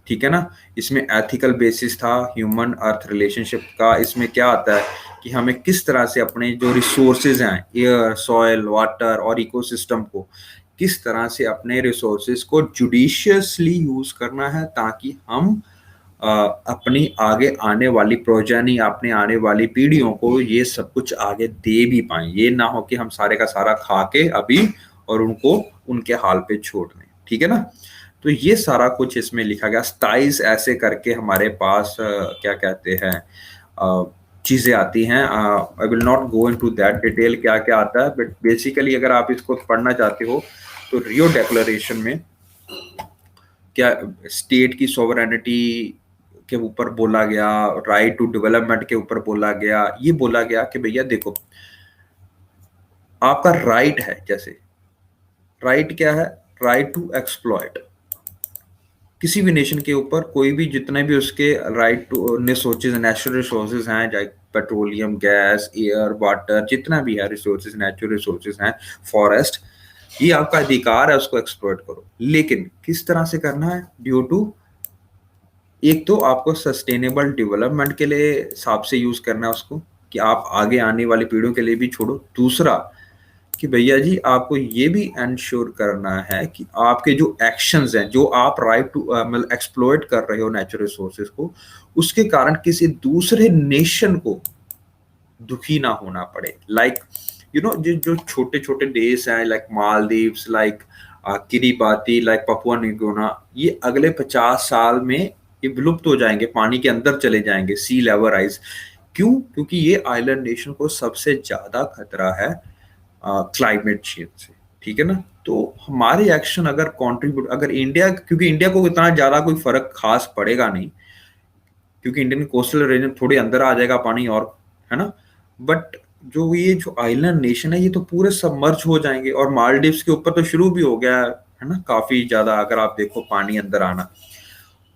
ठीक है ना। इसमें एथिकल बेसिस था, ह्यूमन अर्थ रिलेशनशिप का। इसमें क्या आता है कि हमें किस तरह से अपने जो रिसोर्सेज हैं, एयर, सॉइल, वाटर और इकोसिस्टम को, किस तरह से अपने रिसोर्सेज को जुडिशियसली यूज करना है ताकि हम अपनी आगे आने वाली प्रोजेनी, अपने आने वाली पीढ़ियों को ये सब कुछ आगे दे भी पाए। ये ना हो कि हम सारे का सारा खा के अभी और उनको उनके हाल पे छोड़ दें, ठीक है ना। तो ये सारा कुछ इसमें लिखा गया। स्टाइज ऐसे करके हमारे पास क्या कहते हैं चीजें आती हैं। I will not go into that detail क्या क्या आता है, बट बेसिकली अगर आप इसको पढ़ना चाहते हो तो रियो डेक्लेरेशन में क्या स्टेट की सोवरेनिटी के ऊपर बोला गया, राइट टू डेवलपमेंट के ऊपर बोला गया। ये बोला गया कि भैया देखो, आपका राइट है, जैसे राइट क्या है, राइट टू एक्सप्लॉइट किसी भी नेशन के ऊपर कोई भी जितने भी उसके right to resources, natural resources हैं, चाहे पेट्रोलियम, गैस, एयर, वाटर, जितना भी है रिसोर्सेज, नेचुरल रिसोर्सेज हैं, फॉरेस्ट, ये आपका अधिकार है, उसको एक्सप्लॉइट करो। लेकिन किस तरह से करना है, ड्यू टू एक तो आपको सस्टेनेबल डेवलपमेंट के लिए हिसाब से यूज करना है उसको, कि आप आगे आने वाली पीढ़ियों के लिए भी छोड़ो। दूसरा कि भैया जी आपको ये भी इंश्योर करना है कि आपके जो एक्शंस हैं, जो आप राइट टू मतलब एक्सप्लॉइट कर रहे हो नेचुरल रिसोर्सेज को, उसके कारण किसी दूसरे नेशन को दुखी ना होना पड़े। लाइक यू नो, जो छोटे छोटे देश हैं, like Maldives, like Kiribati, like Papua New Guinea, ये अगले 50 साल में ये विलुप्त हो जाएंगे, पानी के अंदर चले जाएंगे, सी लेवल राइज। क्यों? क्योंकि ये आइलैंड नेशन को सबसे ज्यादा खतरा है क्लाइमेट चेंज से, ठीक है ना। तो हमारे एक्शन अगर कंट्रीब्यूट, अगर इंडिया, क्योंकि इंडिया को इतना ज्यादा कोई फर्क खास पड़ेगा नहीं, क्योंकि इंडियन कोस्टल रीजन थोड़े अंदर आ जाएगा पानी और, है ना। बट जो ये जो आइलैंड नेशन है, ये तो पूरे सबमर्ज हो जाएंगे, और मालदीव्स के ऊपर तो शुरू भी हो गया है ना, काफी ज्यादा अगर आप देखो पानी अंदर आना।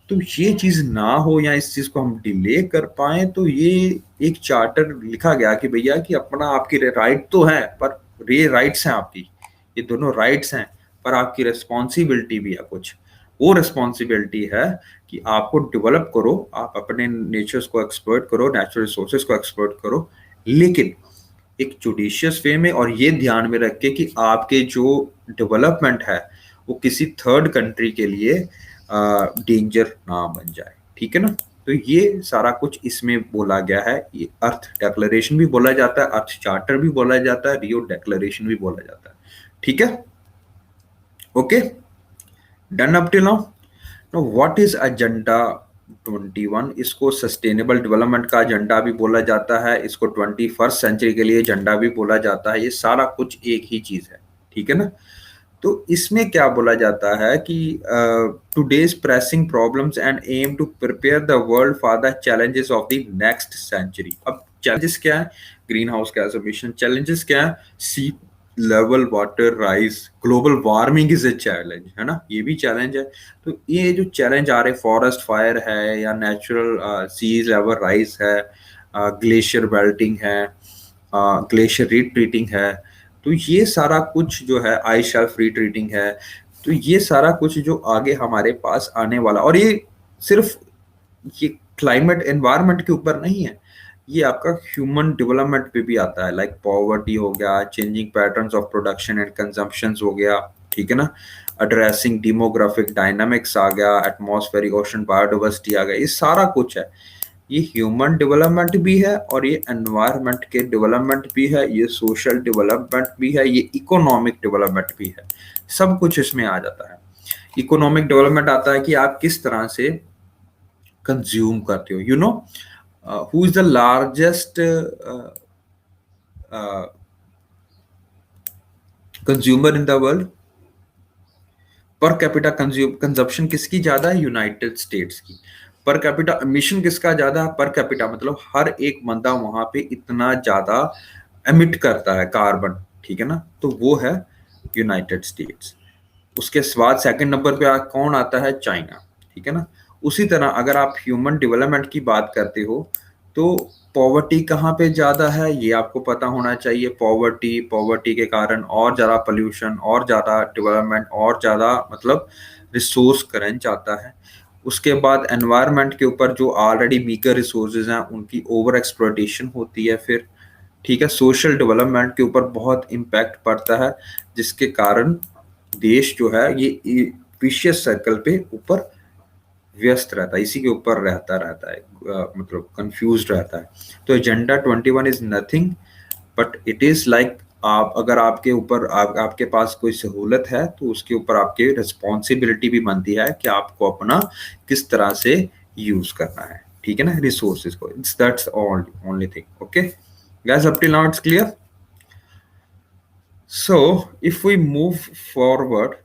तो ये चीज ना हो, या इस चीज को हम डिले कर पाए, तो ये एक चार्टर लिखा गया कि भैया कि अपना, आपकी राइट तो है, पर ये राइट्स हैं आपकी, ये दोनों राइट्स हैं, पर आपकी रिस्पॉन्सिबिलिटी भी है कुछ। वो रिस्पॉन्सिबिलिटी है कि आपको डेवलप करो, आप अपने नेचर्स को एक्सप्लॉइट करो, नेचुरल रिसोर्सेज को एक्सप्लॉइट करो, लेकिन एक जुडिशियस वे में, और ये ध्यान में रख के कि आपके जो डेवलपमेंट है वो किसी थर्ड कंट्री के लिए डेंजर ना बन जाए, ठीक है ना। तो ये सारा कुछ इसमें बोला गया है। ये अर्थ डेक्लेरेशन भी बोला जाता है, अर्थ चार्टर भी बोला जाता है, रियो डेक्लेरेशन भी बोला जाता है, ठीक है। Okay, done up till now. Now what is agenda 21? इसको सस्टेनेबल डेवलपमेंट का एजेंडा भी बोला जाता है, इसको 21st सेंचुरी के लिए एजेंडा भी बोला जाता है। ये सारा कुछ एक ही चीज है, ठीक है ना। तो इसमें क्या बोला जाता है कि today's pressing problems and aim to prepare the world for the challenges of the next century. अब चैलेंजेस क्या है? Green house gas emission. Challenges क्या है? Sea level water rise, global warming is a challenge, है ना, ये भी challenge है। तो ये जो चैलेंज आ रहे, फॉरेस्ट फायर है, या नेचुरल सी लेवल राइज है, ग्लेशियर बेल्टिंग है, ग्लेशियर रिट्रीटिंग है, तो ये सारा कुछ जो है, आइस शेल्फ रिट्रीटिंग है, तो ये सारा कुछ जो आगे हमारे पास आने वाला, और ये सिर्फ ये क्लाइमेट एनवायरनमेंट के ऊपर नहीं है, ये आपका ह्यूमन डेवलपमेंट पे भी आता है। लाइक पॉवर्टी हो गया, changing patterns of production and consumption हो गया, ठीक है ना, एड्रेसिंग डेमोग्राफिक डायनामिक्स आ गया, एटमॉस्फेरिक ओशन बायोडाइवर्सिटी आ गया, ये सारा कुछ है। ये ह्यूमन डेवलपमेंट भी है, और ये एनवायरनमेंट के डेवलपमेंट भी है, ये सोशल डेवलपमेंट भी है, ये इकोनॉमिक डेवलपमेंट भी है, सब कुछ इसमें आ जाता है। इकोनॉमिक डेवलपमेंट आता है कि आप किस तरह से कंज्यूम करते हो। You know who is the largest consumer in the world? Per capita consumption किसकी ज्यादा है? यूनाइटेड स्टेट्स की। पर कैपिटा एमिशन किसका ज्यादा है? पर कैपिटा मतलब हर एक बंदा वहां पे इतना ज्यादा एमिट करता है कार्बन, ठीक है ना, तो वो है यूनाइटेड स्टेट्स। उसके बाद सेकंड नंबर पे कौन आता है? चाइना, ठीक है ना। उसी तरह अगर आप ह्यूमन डेवलपमेंट की बात करते हो, तो पॉवर्टी कहाँ पे ज्यादा है, ये आपको पता होना चाहिए। पॉवर्टी के कारण और ज्यादा पोल्यूशन, और ज्यादा डेवलपमेंट, और ज्यादा मतलब रिसोर्स करंच आता है। उसके बाद एनवायरनमेंट के ऊपर जो ऑलरेडी मीगर रिसोर्सेज हैं, उनकी ओवर एक्सप्लॉयटेशन होती है फिर, ठीक है। सोशल डेवलपमेंट के ऊपर बहुत इम्पैक्ट पड़ता है, जिसके कारण देश जो है ये विशियस सर्कल पे ऊपर व्यस्त रहता है, इसी के ऊपर रहता है, मतलब कंफ्यूज रहता है। तो agenda 21 is nothing but it is like, आप अगर आपके ऊपर आपके पास कोई सहूलत है, तो उसके ऊपर आपकी रिस्पॉन्सिबिलिटी भी बनती है कि आपको अपना किस तरह से यूज करना है। ठीक है ना, रिसोर्सेज को। It's that's all only thing. Okay guys, up till now it's clear. So if we move forward,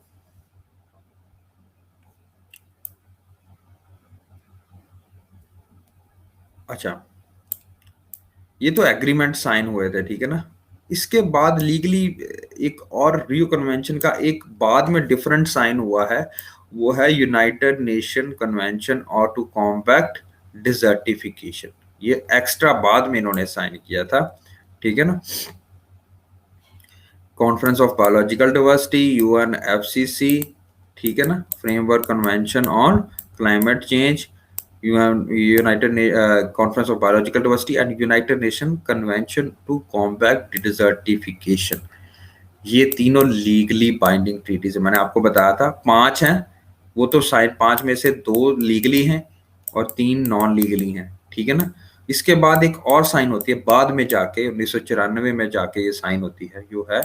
अच्छा ये तो एग्रीमेंट साइन हुए थे, ठीक है ना। इसके बाद लीगली एक और रियो कन्वेंशन का एक बाद में डिफरेंट साइन हुआ है, वो है यूनाइटेड नेशन कन्वेंशन और टू कॉम्बैक्ट डिजर्टिफिकेशन। ये एक्स्ट्रा बाद में इन्होंने साइन किया था, ठीक है ना। Conference of biological diversity, UNFCC, ठीक है ना, framework convention on climate change, United conference of biological diversity and United Nation convention to combat desertification. ये तीनों लीगली बाइंडिंग ट्रीटीज है। मैंने आपको बताया था 5 हैं, वो तो शायद 5 में से 2 लीगली हैं और 3 नॉन लीगली हैं, ठीक है ना। इसके बाद एक और साइन होती है बाद में जाके 1994 में जाके ये साइन होती है, जो है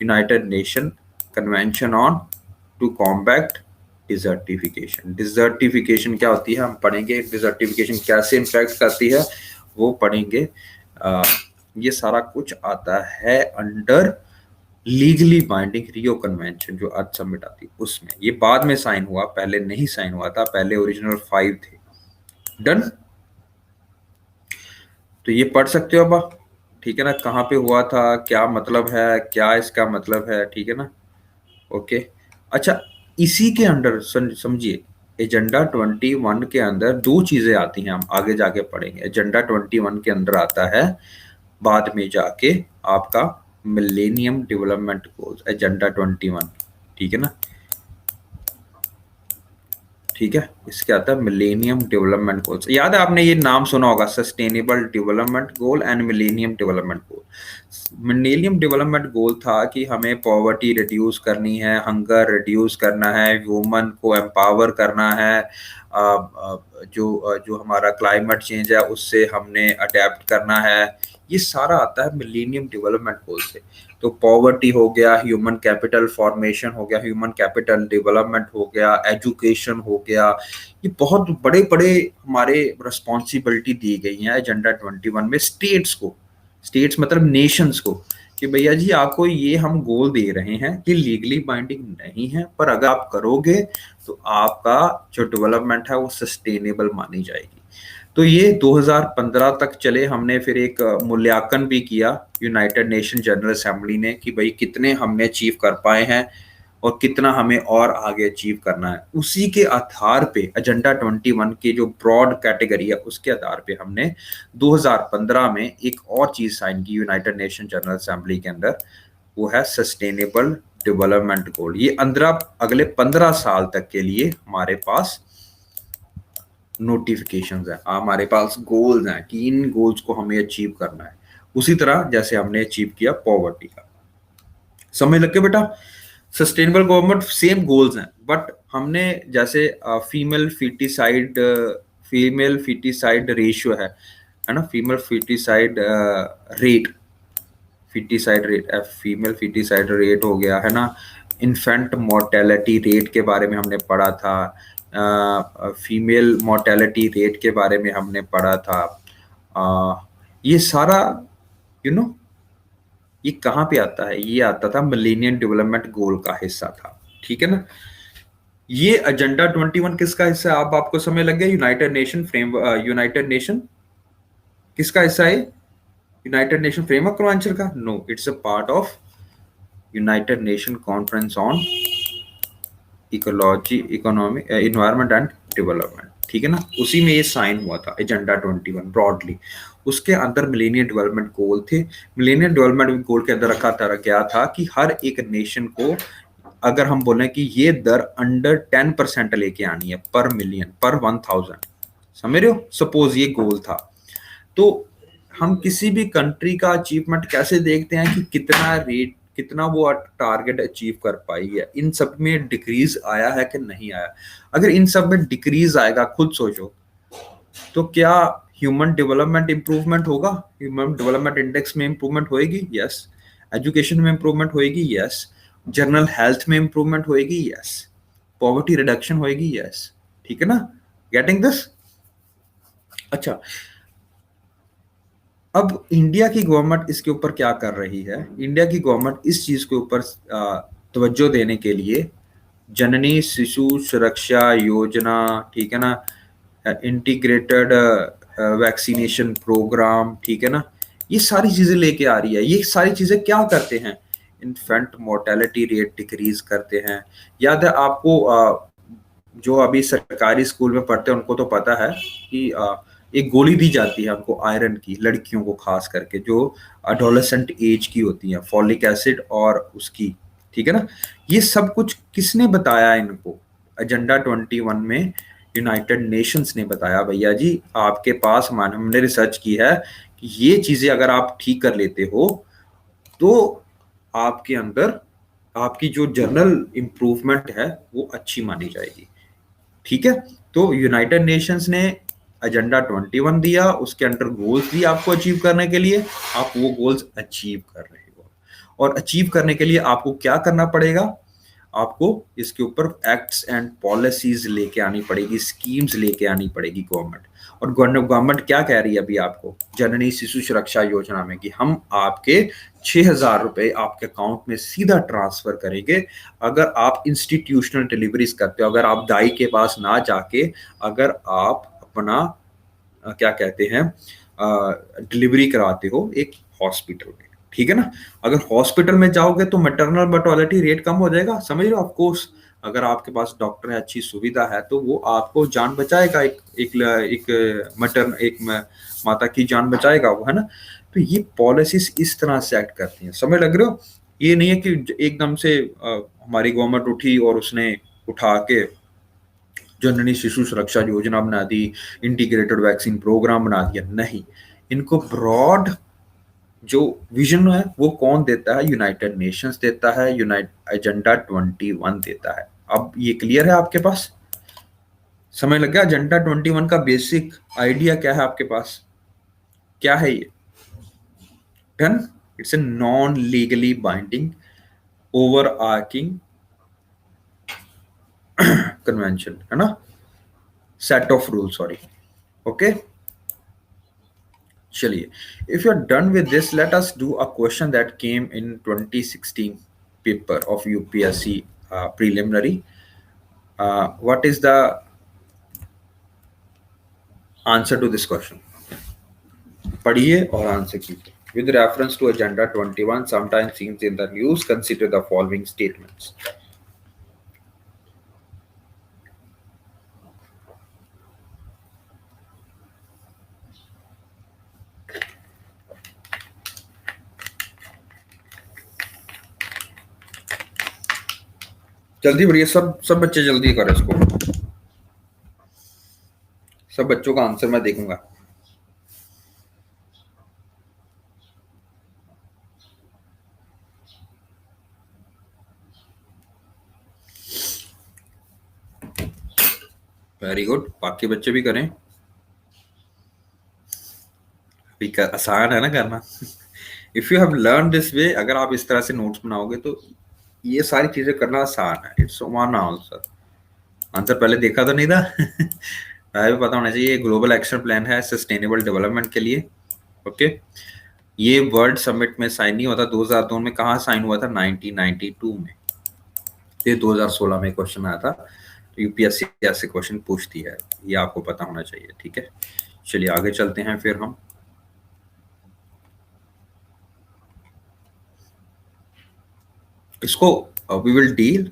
United Nation convention on to combat desertification. Desertification क्या होती है हम पढ़ेंगे, डिजर्टिफिकेशन कैसे इम्पैक्ट करती है वो पढ़ेंगे। ये सारा कुछ आता है अंडर लीगली बाइंडिंग रियो कन्वेंशन जो अर्थ समिट आती है उसमें। ये बाद में साइन हुआ, पहले नहीं साइन हुआ था, पहले ओरिजिनल 5 थे। डन, तो ये पढ़ सकते हो अब आप, ठीक है ना, कहाँ पे हुआ था, क्या मतलब है, क्या इसका मतलब है, ठीक है ना। ओके अच्छा, इसी के अंडर समझिए, एजेंडा 21 के अंदर 2 चीजें आती हैं, हम आगे जाके पढ़ेंगे। एजेंडा 21 के अंदर आता है बाद में जाके आपका मिलेनियम डेवलपमेंट गोल्स, एजेंडा 21, ठीक है ना, ठीक है। इसके आता है मिलेनियम डेवलपमेंट गोल्स। याद है आपने ये नाम सुना होगा, sustainable development goal and millennium development goal. Millennium development goal था कि हमें पॉवर्टी रिड्यूस करनी है, हंगर रिड्यूस करना है, वुमन को एम्पावर करना है, जो हमारा क्लाइमेट चेंज है उससे हमने अडेप्ट करना है। ये सारा आता है मिलेनियम डेवलपमेंट गोल से। तो पॉवर्टी हो गया, ह्यूमन कैपिटल फॉर्मेशन हो गया, ह्यूमन कैपिटल डेवलपमेंट हो गया, एजुकेशन हो गया, ये बहुत बड़े बड़े हमारे रिस्पॉन्सिबिलिटी दी गई हैं एजेंडा 21 में स्टेट्स को। स्टेट्स मतलब नेशंस को, कि भैया जी आपको ये हम गोल दे रहे हैं, ये लीगली बाइंडिंग नहीं है, पर अगर आप करोगे तो आपका जो डेवलपमेंट है वो सस्टेनेबल मानी जाएगी। तो ये 2015 तक चले। हमने फिर एक मूल्यांकन भी किया यूनाइटेड नेशन जनरल असेंबली ने कि भाई कितने हमने अचीव कर पाए हैं और कितना हमें और आगे अचीव करना है। उसी के आधार पे एजेंडा 21 की जो ब्रॉड कैटेगरी है उसके आधार पे हमने 2015 में एक और चीज साइन की यूनाइटेड नेशन जनरल असेंबली के अंदर, वो है सस्टेनेबल डेवलपमेंट गोल। ये अगले 15 साल तक के लिए हमारे पास नोटिफिकेशंस है, हमारे पास गोल्स हैं कि इन गोल्स को हमें अचीव करना है, उसी तरह जैसे हमने अचीव किया पॉवर्टी का। समझ लग के बेटा, सस्टेनेबल गवर्नमेंट सेम गोल्स हैं, बट हमने जैसे फीमेल फिटिसाइड रेशियो है ना, फीमेल फिटिसाइड रेट हो गया है ना, इन्फेंट मोर्टेलिटी रेट के बारे में हमने पढ़ा था, फीमेल मोर्टेलिटी रेट के बारे में हमने पढ़ा था। ये सारा यू नो ये कहाँ पे आता है, ये आता था मिलेनियम डेवलपमेंट गोल का हिस्सा था, ठीक है ना। ये एजेंडा 21 किसका हिस्सा है, आपको समय लग गया। यूनाइटेड नेशन किसका हिस्सा है, यूनाइटेड नेशन फ्रेमवर्क कन्वेंशन का? No, it's a part of United Nation conference on ecology, economic, environment and development, ठीक है ना। उसी में ये साइन हुआ था एजेंडा 21 ब्रॉडली। उसके अंदर मिलेनियम डेवलपमेंट गोल थे। मिलेनियम डेवलपमेंट गोल के अंदर रखा था क्या था कि हर एक नेशन को, अगर हम बोलें कि ये दर अंडर 10% लेके आनी है पर मिलियन, पर 1000, समझ रहे हो, सपोज ये गोल था। तो हम किसी भी कंट्री का अचीवमेंट कैसे देखते हैं कि कितना वो टारगेट अचीव कर पाई है, इन सब में डिक्रीज आया है कि नहीं आया। अगर इन सब में डिक्रीज आएगा, खुद सोचो, तो क्या ह्यूमन डेवलपमेंट इंप्रूवमेंट होगा? ह्यूमन डेवलपमेंट इंडेक्स में इंप्रूवमेंट होएगी? यस। एजुकेशन में इंप्रूवमेंट होएगी? यस। जनरल हेल्थ में इंप्रूवमेंट होएगी? यस। पॉवर्टी रिडक्शन होएगी? यस। ठीक है ना, गेटिंग दिस? अच्छा, अब इंडिया की गवर्नमेंट इसके ऊपर क्या कर रही है? इंडिया की गवर्नमेंट इस चीज के ऊपर तवज्जो देने के लिए जननी शिशु सुरक्षा योजना, ठीक है ना, इंटीग्रेटेड वैक्सीनेशन प्रोग्राम, ठीक है ना, ये सारी चीजें लेके आ रही है। ये सारी चीजें क्या करते हैं? इन्फेंट मोर्टेलिटी रेट डिक्रीज करते हैं। याद है आपको, जो अभी सरकारी स्कूल में पढ़ते हैं उनको तो पता है कि एक गोली दी जाती है हमको आयरन की, लड़कियों को खास करके जो अडोलेसेंट एज की होती है, फॉलिक एसिड और उसकी, ठीक है ना। ये सब कुछ किसने बताया इनको? एजेंडा 21 में यूनाइटेड नेशंस ने बताया, भैया जी आपके पास, मान हमने रिसर्च की है कि ये चीजें अगर आप ठीक कर लेते हो तो आपके अंदर आपकी जो जनरल इंप्रूवमेंट है वो अच्छी मानी जाएगी, ठीक है। तो यूनाइटेड नेशंस ने एजेंडा 21 दिया, उसके अंडर गोल्स दिए आपको अचीव करने के लिए, आप वो गोल्स अचीव कर रहे हो। और अचीव करने के लिए आपको क्या करना पड़ेगा? आपको इसके ऊपर एक्ट्स एंड पॉलिसीज लेके आनी पड़ेगी, स्कीम्स लेके आनी पड़ेगी गवर्नमेंट। और गवर्नमेंट क्या कह रही है अभी आपको जननी शिशु सुरक्षा योजना में कि हम आपके 6,000 रुपए आपके अकाउंट में सीधा ट्रांसफर करेंगे अगर आप इंस्टीट्यूशनल डिलीवरीज करते हो, अगर आप दाई के पास ना जाके, अगर आप अपना क्या कहते हैं डिलीवरी कराते हो एक हॉस्पिटल में, ठीक है ना। अगर हॉस्पिटल में जाओगे तो मैटरनल मर्टोलिटी रेट कम हो जाएगा, समझ रहे हो ऑफ कोर्स। अगर आपके पास डॉक्टर है, अच्छी सुविधा है, तो वो आपको जान बचाएगा, माता की जान बचाएगा वो, है ना। तो ये पॉलिसीज इस तरह से एक्ट करती हैं, समझ लग रहे हो? ये नहीं है कि एकदम से हमारी गवर्नमेंट उठी और उसने उठा के जननी शिशु सुरक्षा योजना बना दी, इंटीग्रेटेड वैक्सीन प्रोग्राम बना दिया, नहीं। इनको ब्रॉड जो विजन है वो कौन देता है? यूनाइटेड नेशंस देता है, यूनाइट एजेंडा 21 देता है। अब ये क्लियर है आपके पास? समझ लग गया एजेंडा 21 का बेसिक आइडिया क्या है आपके पास? क्या है ये? Done. It's a non legally binding over arching convention, है ना, set of rule, sorry. Okay, चलिए, if you're done with this, let us do a question that came in 2016 paper of UPSC preliminary. What is the answer to this question? पढ़िए और answer कीजिए। With reference to Agenda 21, sometimes seen in the news, consider the following statements. जल्दी बढ़िए, सब सब बच्चे जल्दी करें इसको, सब बच्चों का आंसर मैं देखूंगा। वेरी गुड, बाकी बच्चे भी करें, आसान है ना करना। If you have learn this way, अगर आप इस तरह से नोट्स बनाओगे तो ये सारी चीजें करना आसान है। इट्स वन आंसर, आंसर पहले देखा तो नहीं था। पहले भी पता होना चाहिए, ग्लोबल एक्शन प्लान है सस्टेनेबल डेवलपमेंट के लिए। ओके, ये वर्ल्ड समिट में साइन नहीं हुआ था 2002 में, कहाँ साइन हुआ था? 1992 में। ये 2016 में क्वेश्चन आया था। तो यूपीएससी ऐसे क्वेश्चन पूछती है, ये आपको पता होना चाहिए, ठीक है। चलिए आगे चलते हैं फिर हम। इसको वी विल डील,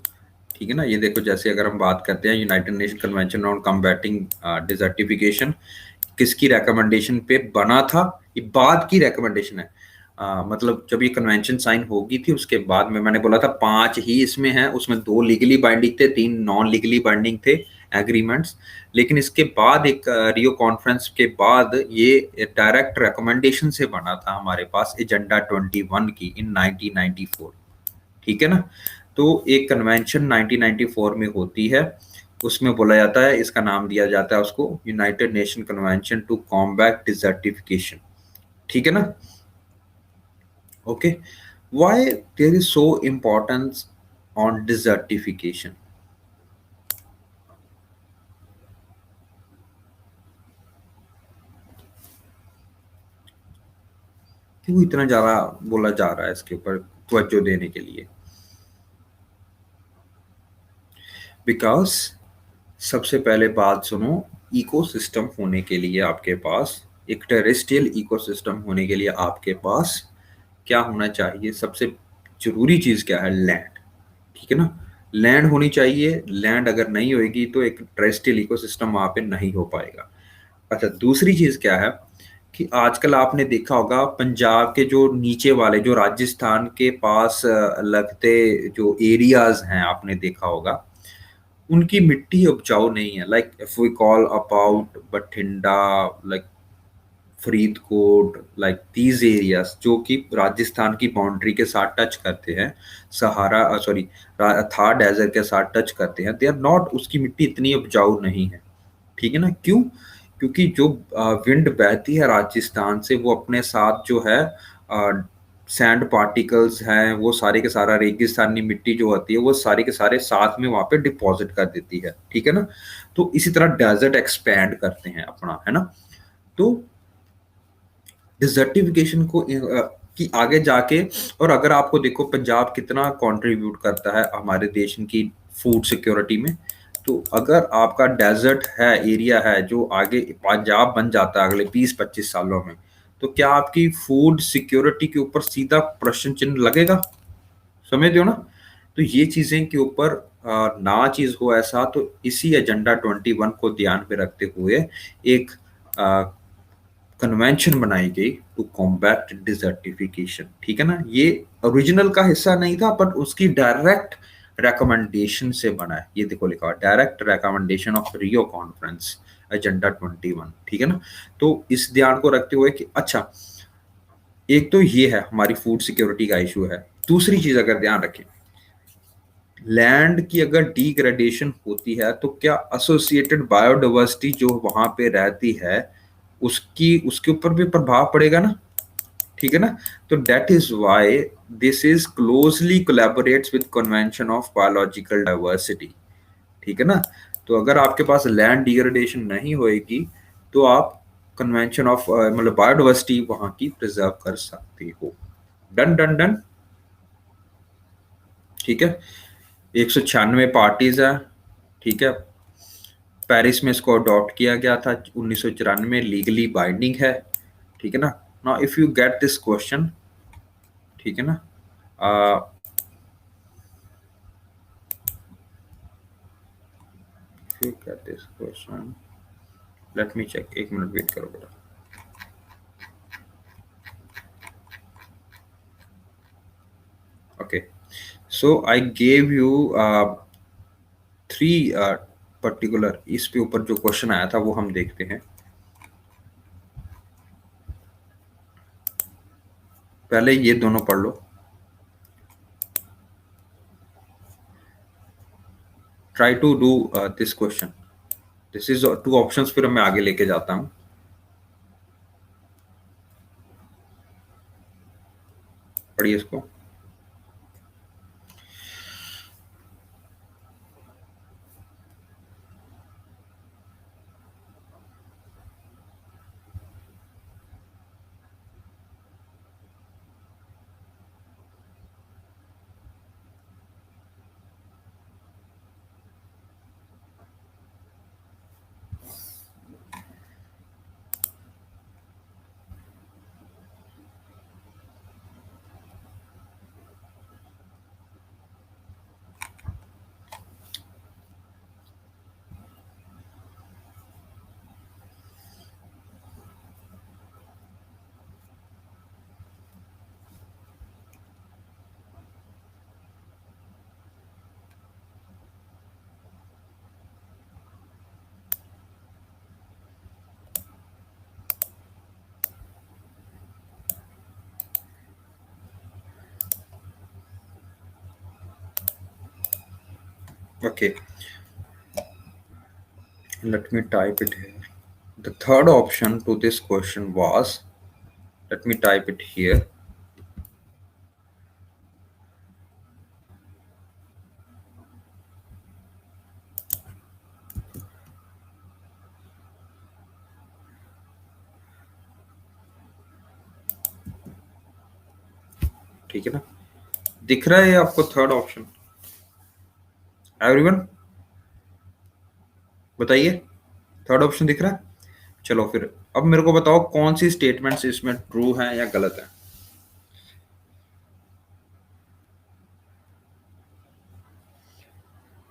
ठीक है ना। ये देखो, जैसे अगर हम बात करते हैं United Nation convention on combating desertification, किसकी रिकमेंडेशन पे बना था? ये बाद की रिकमेंडेशन है। मतलब जब ये कन्वेंशन साइन होगी थी उसके बाद में, मैंने बोला था 5 ही इसमें हैं, उसमें 2 लीगली बाइंडिंग थे, 3 नॉन लीगली बाइंडिंग थे एग्रीमेंट्स। लेकिन इसके बाद एक रियो कॉन्फ्रेंस के बाद ये डायरेक्ट रिकमेंडेशन से बना था हमारे पास एजेंडा 21 की इन 1994, ठीक है ना। तो एक कन्वेंशन 1994 में होती है, उसमें बोला जाता है, इसका नाम दिया जाता है उसको United Nation convention to combat desertification, ठीक है ना। Okay, why there is so importance on desertification? क्यों इतना ज्यादा बोला जा रहा है इसके ऊपर तवज्जो देने के लिए? बिकॉज सबसे पहले बात सुनो, इकोसिस्टम होने के लिए आपके पास, एक टेरेस्ट्रियल इकोसिस्टम होने के लिए आपके पास क्या होना चाहिए? सबसे जरूरी चीज क्या है? लैंड। ठीक है ना? लैंड होनी चाहिए। लैंड अगर नहीं होगी तो एक टेरेस्ट्रियल इकोसिस्टम वहां पे नहीं हो पाएगा। अच्छा, दूसरी चीज क्या है कि आजकल आपने देखा होगा पंजाब के जो नीचे वाले, जो राजस्थान के पास लगते जो एरियाज हैं, आपने देखा होगा उनकी मिट्टी उपजाऊ नहीं है। Like if we call about Bathinda, like Faridkot, like these areas जो कि राजस्थान की बाउंड्री के साथ टच करते हैं, सहारा सॉरी थार डेजर्ट के साथ टच करते हैं, दे आर नॉट, उसकी मिट्टी इतनी उपजाऊ नहीं है। ठीक है ना? क्यों? क्योंकि जो विंड बहती है राजस्थान से, वो अपने साथ जो है सैंड पार्टिकल्स हैं, वो सारे के सारा रेगिस्तानी मिट्टी जो होती है वो सारे के सारे साथ में वहां पे डिपॉजिट कर देती है। ठीक है ना? तो इसी तरह डेजर्ट एक्सपैंड करते हैं अपना, है ना? तो डिजर्टिफिकेशन को कि आगे जाके, और अगर आपको देखो पंजाब कितना कंट्रीब्यूट करता है हमारे देश की फूड सिक्योरिटी में, तो अगर आपका डेजर्ट है, एरिया है जो आगे पंजाब बन जाता है अगले 20-25 सालों में, तो क्या आपकी फूड सिक्योरिटी के ऊपर सीधा प्रश्न चिन्ह लगेगा? समझते हो ना? तो ये चीजें के ऊपर ना चीज हो ऐसा, तो इसी एजेंडा 21 को ध्यान में रखते हुए एक कन्वेंशन बनाई गई टू कॉम्बैट डिजर्टिफिकेशन। ठीक है ना? ये ओरिजिनल का हिस्सा नहीं था, बट उसकी डायरेक्ट रिकमेंडेशन से बना है। ये देखो लिखा हुआ direct recommendation of Rio conference agenda 21। ठीक है ना? तो इस ध्यान को रखते हुए कि अच्छा, एक तो ये है हमारी फूड सिक्योरिटी का इशू है। दूसरी चीज अगर ध्यान रखें, लैंड की अगर डिग्रेडेशन होती है तो क्या एसोसिएटेड बायोडाइवर्सिटी जो वहां पे रहती है उसकी उसके ऊपर भी प्रभाव पड़ेगा ना? ठीक है ना? तो that is why this is closely collaborates with convention of biological diversity. ठीक है ना? तो अगर आपके पास लैंड डिग्रेडेशन नहीं होएगी तो आप कन्वेंशन ऑफ मतलब बायोडाइवर्सिटी वहां की प्रिजर्व कर सकते हो। Done done done. ठीक है? 196 पार्टीज है। ठीक है? पेरिस में इसको अडॉप्ट किया गया था 1994 में, लीगली बाइंडिंग है। ठीक है ना? Now if you get this question, ठीक है ना, if you get this question, let me check, एक मिनट वेट करो बेटा। Okay, so I gave you three particular, इस पे ऊपर जो क्वेश्चन आया था वो हम देखते हैं। पहले ये दोनों पढ़ लो। Try to do this question. This is two options, फिर मैं आगे लेके जाता हूँ। पढ़िए इसको। Okay, let me type it here. The third option to this question was, let me type it here. ठीक है ना। दिख रहा है आपको थर्ड ऑप्शन? एवरीवन बताइए, थर्ड ऑप्शन दिख रहा है? चलो फिर अब मेरे को बताओ कौन सी स्टेटमेंट्स इसमें ट्रू हैं या गलत है।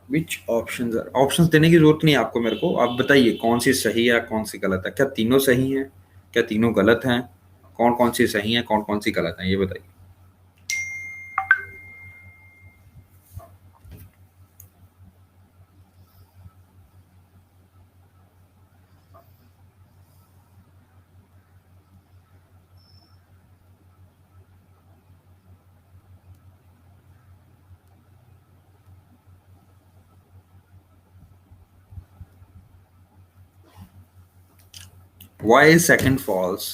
विच ऑप्शन, ऑप्शंस देने की जरूरत नहीं है आपको, मेरे को आप बताइए कौन सी सही है कौन सी गलत है। क्या तीनों सही हैं, क्या तीनों गलत हैं? कौन कौन सी सही है कौन कौन सी गलत है, ये बताइए। Why is second false?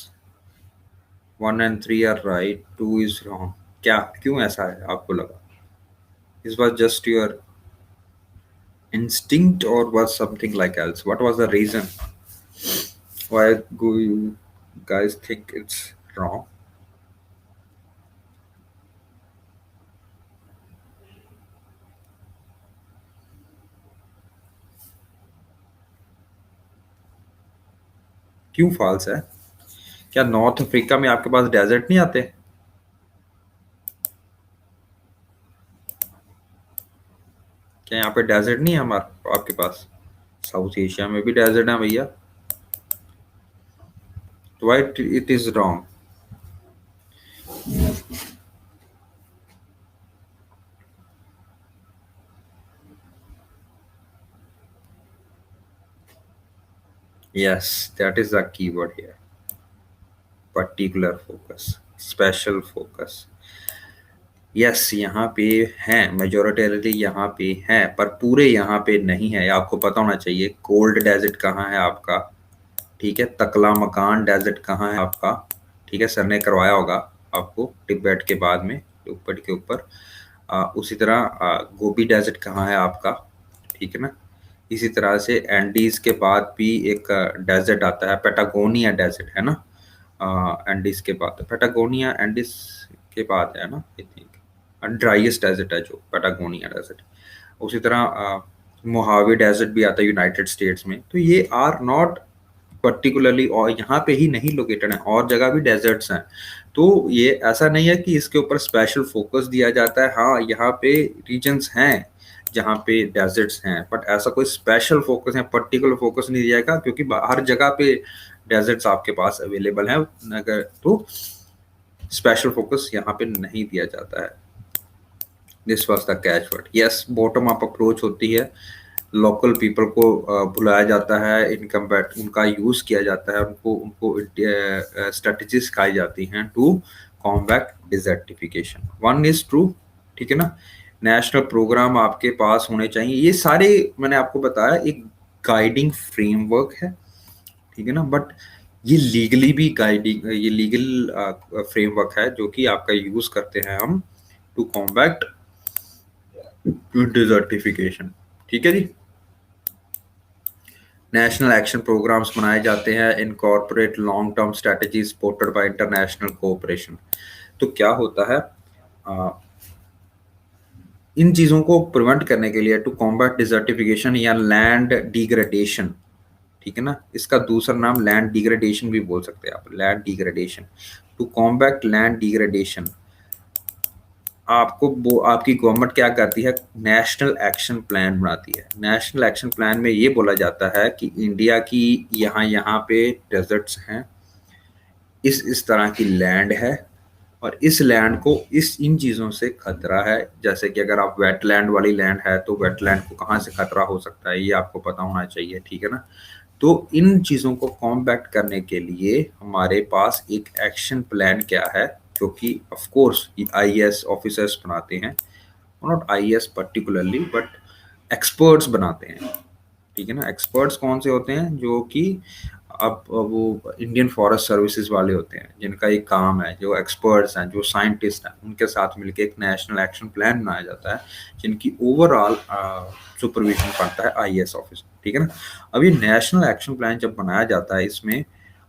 1 and 3 are right, 2 is wrong. क्या क्यों ऐसा है आपको लगा? This was just your instinct or was something like else? What was the reason why go you guys think it's wrong? क्यों फॉल्स है? क्या north Africa में आपके पास डेजर्ट नहीं आते? क्या यहाँ पे डेजर्ट नहीं है हमारे आपके पास? साउथ एशिया में भी डेजर्ट है भैया। तो why it is wrong? Yes, that is the keyword here. Particular focus, special focus. Yes, यहाँ पे हैं मेजोरिटी, यहाँ पे हैं पर पूरे यहाँ पे नहीं है। आपको पता होना चाहिए कोल्ड डेजर्ट कहाँ है आपका, ठीक है। तकला मकान डेजर्ट कहाँ है आपका, ठीक है। सर ने करवाया होगा आपको तिब्बत के बाद में ऊपर के ऊपर। उसी तरह गोबी डेजर्ट कहाँ है आपका, ठीक है ना। इसी तरह से एंडीज के बाद भी एक डेजर्ट आता है, पेटागोनिया डेजर्ट है ना। एंडीज के बाद पेटागोनिया, एंडीज के बाद है ना आई थिंक। ड्राइएस्ट डेजर्ट है जो पेटागोनिया डेजर्ट। उसी तरह मोहावे डेजर्ट भी आता है यूनाइटेड स्टेट्स में। तो ये आर नॉट पर्टिकुलरली और यहाँ पे ही नहीं लोकेटेड है, और जगह भी डेजर्ट्स हैं। तो ये ऐसा नहीं है कि इसके ऊपर स्पेशल फोकस दिया जाता है। हाँ, यहाँ पे रीजन्स हैं जहाँ पे डेजर्ट्स हैं, बट ऐसा कोई स्पेशल फोकस है, पर्टिकुलर फोकस नहीं दिया जाएगा, क्योंकि हर जगह पे डेजर्ट्स आपके पास अवेलेबल हैं। अगर तो स्पेशल फोकस यहाँ पे नहीं दिया जाता है। This was the catch word. Yes, bottom up approach होती है, लोकल पीपल को बुलाया जाता है, इनकम बैट उनका यूज किया जाता है, उनको उनको स्ट्रेटजीज सिखाई जाती हैं to combat desertification. One is true, ठीक है ना। नेशनल प्रोग्राम आपके पास होने चाहिए। ये सारे मैंने आपको बताया एक गाइडिंग फ्रेमवर्क है, ठीक है ना। बट ये लीगली भी गाइडिंग, ये लीगल फ्रेमवर्क है जो कि आपका यूज करते हैं हम टू कॉम्बैट डिजर्टिफिकेशन, ठीक है जी। नेशनल एक्शन प्रोग्राम्स बनाए जाते हैं, incorporate long term strategy supported by international cooperation. तो क्या होता है, इन चीज़ों को प्रिवेंट करने के लिए टू कॉम्बैट डिजर्टिफिकेशन या लैंड डिग्रेडेशन, ठीक है ना। इसका दूसरा नाम लैंड डिग्रेडेशन भी बोल सकते हैं आप, land degradation. To combat land degradation आपको वो आपकी गवर्नमेंट क्या करती है, नेशनल एक्शन प्लान बनाती है। नेशनल एक्शन प्लान में ये बोला जाता है कि इंडिया की यहाँ यहाँ पे डेजर्ट्स हैं, इस तरह की लैंड है, और इस लैंड को इस इन चीज़ों से खतरा है। जैसे कि अगर आप वेटलैंड वाली लैंड है तो वेटलैंड को कहाँ से खतरा हो सकता है, ये आपको पता होना चाहिए, ठीक है ना। तो इन चीज़ों को कॉम्बैट करने के लिए हमारे पास एक एक्शन प्लान क्या है, जो कि ऑफ कोर्स आईएएस ऑफिसर्स बनाते हैं, not IAS particularly but experts बनाते हैं, ठीक है ना। एक्सपर्ट्स कौन से होते हैं, जो कि अब वो इंडियन फॉरेस्ट सर्विसेज वाले होते हैं, जिनका एक काम है, जो एक्सपर्ट्स हैं, जो साइंटिस्ट हैं, उनके साथ मिलकर एक नेशनल एक्शन प्लान बनाया जाता है, जिनकी ओवरऑल सुपरविजन करता है आईएएस ऑफिस, ठीक है ना। अब ये नेशनल एक्शन प्लान जब बनाया जाता है, इसमें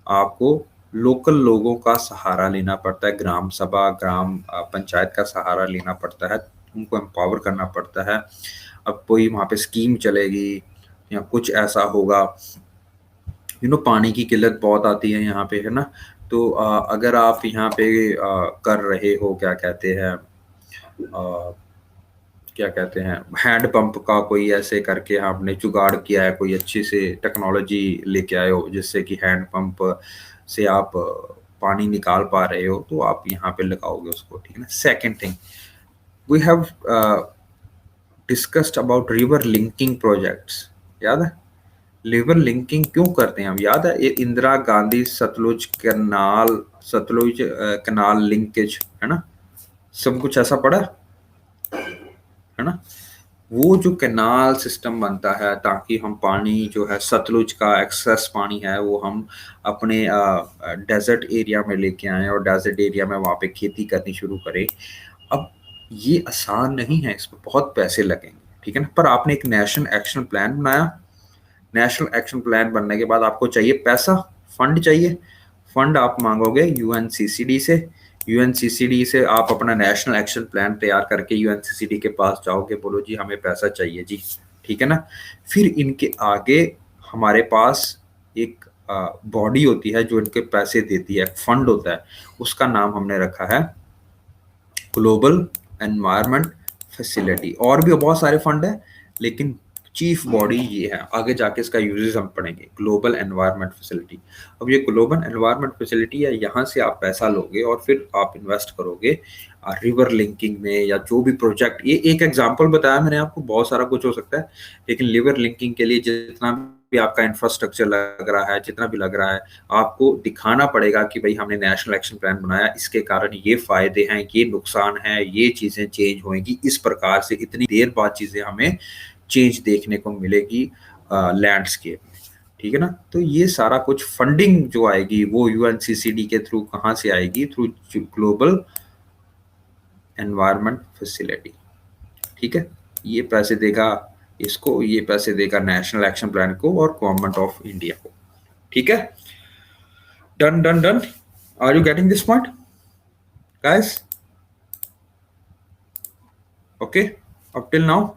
आपको लोकल लोगों का सहारा लेना पड़ता है, ग्राम सभा, ग्राम पंचायत का सहारा लेना पड़ता है, उनको एम्पावर करना पड़ता है। अब कोई वहाँ पे स्कीम चलेगी या कुछ ऐसा होगा, पानी की किल्लत बहुत आती है यहाँ पे, है ना? तो अगर आप यहाँ पे कर रहे हो, क्या कहते हैं, हैंड पंप का कोई ऐसे करके आपने जुगाड़ किया है, कोई अच्छी से टेक्नोलॉजी लेके आए हो जिससे कि हैंड पंप से आप पानी निकाल पा रहे हो, तो आप यहाँ पे लगाओगे उसको, ठीक है ना? Second thing, we have discussed about river linking projects, याद है? रिवर लिंकिंग क्यों करते हैं हम, याद है? ये इंदिरा गांधी सतलुज कनाल लिंकेज, है ना? सब कुछ ऐसा पड़ा है ना? वो जो कैनाल सिस्टम बनता है ताकि हम पानी जो है, सतलुज का एक्सेस पानी है, वो हम अपने डेजर्ट एरिया में लेके आए और डेजर्ट एरिया में वहाँ पे खेती करनी शुरू करें। अब ये आसान नहीं है, इसमें बहुत पैसे लगेंगे, ठीक है ना? पर आपने एक नेशनल एक्शन प्लान बनाया, नेशनल एक्शन प्लान बनने के बाद आपको चाहिए पैसा, फंड चाहिए। फंड आप मांगोगे यूएनसीसीडी से, यूएनसीसीडी से आप अपना नेशनल एक्शन प्लान तैयार करके यूएनसीसीडी के पास जाओगे, बोलो जी हमें पैसा चाहिए जी, ठीक है ना? फिर इनके आगे हमारे पास एक बॉडी होती है जो इनके पैसे देती है, फंड होता है, उसका नाम हमने रखा है ग्लोबल एनवायरनमेंट फैसिलिटी। और भी बहुत सारे फंड है, लेकिन चीफ बॉडी ये है, आगे जाके इसका यूजेस हम पढ़ेंगे, ग्लोबल एनवायरनमेंट फैसिलिटी। अब ये ग्लोबल एनवायरनमेंट फैसिलिटी है, यहाँ से आप पैसा लोगे और फिर आप इन्वेस्ट करोगे रिवर लिंकिंग में या जो भी प्रोजेक्ट। ये एक एग्जांपल बताया मैंने आपको, बहुत सारा कुछ हो सकता है, लेकिन रिवर लिंकिंग के लिए जितना भी आपका इंफ्रास्ट्रक्चर लग रहा है, जितना भी लग रहा है, आपको दिखाना पड़ेगा कि भाई हमने नेशनल एक्शन प्लान बनाया, इसके कारण ये फायदे हैं, ये नुकसान है, ये चीजें चेंज होंगी, इस प्रकार से इतनी देर बाद चीजें हमें चेंज देखने को मिलेगी लैंडस्केप में, ठीक है ना? तो ये सारा कुछ फंडिंग जो आएगी वो यूएनसीसीडी के थ्रू कहाँ से आएगी? थ्रू ग्लोबल एनवायरनमेंट फैसिलिटी, ठीक है? ये पैसे देगा इसको, ये पैसे देगा नेशनल एक्शन प्लान को और गवर्नमेंट ऑफ इंडिया को, ठीक है? Done done done. Are you getting this point guys? Okay, up till now.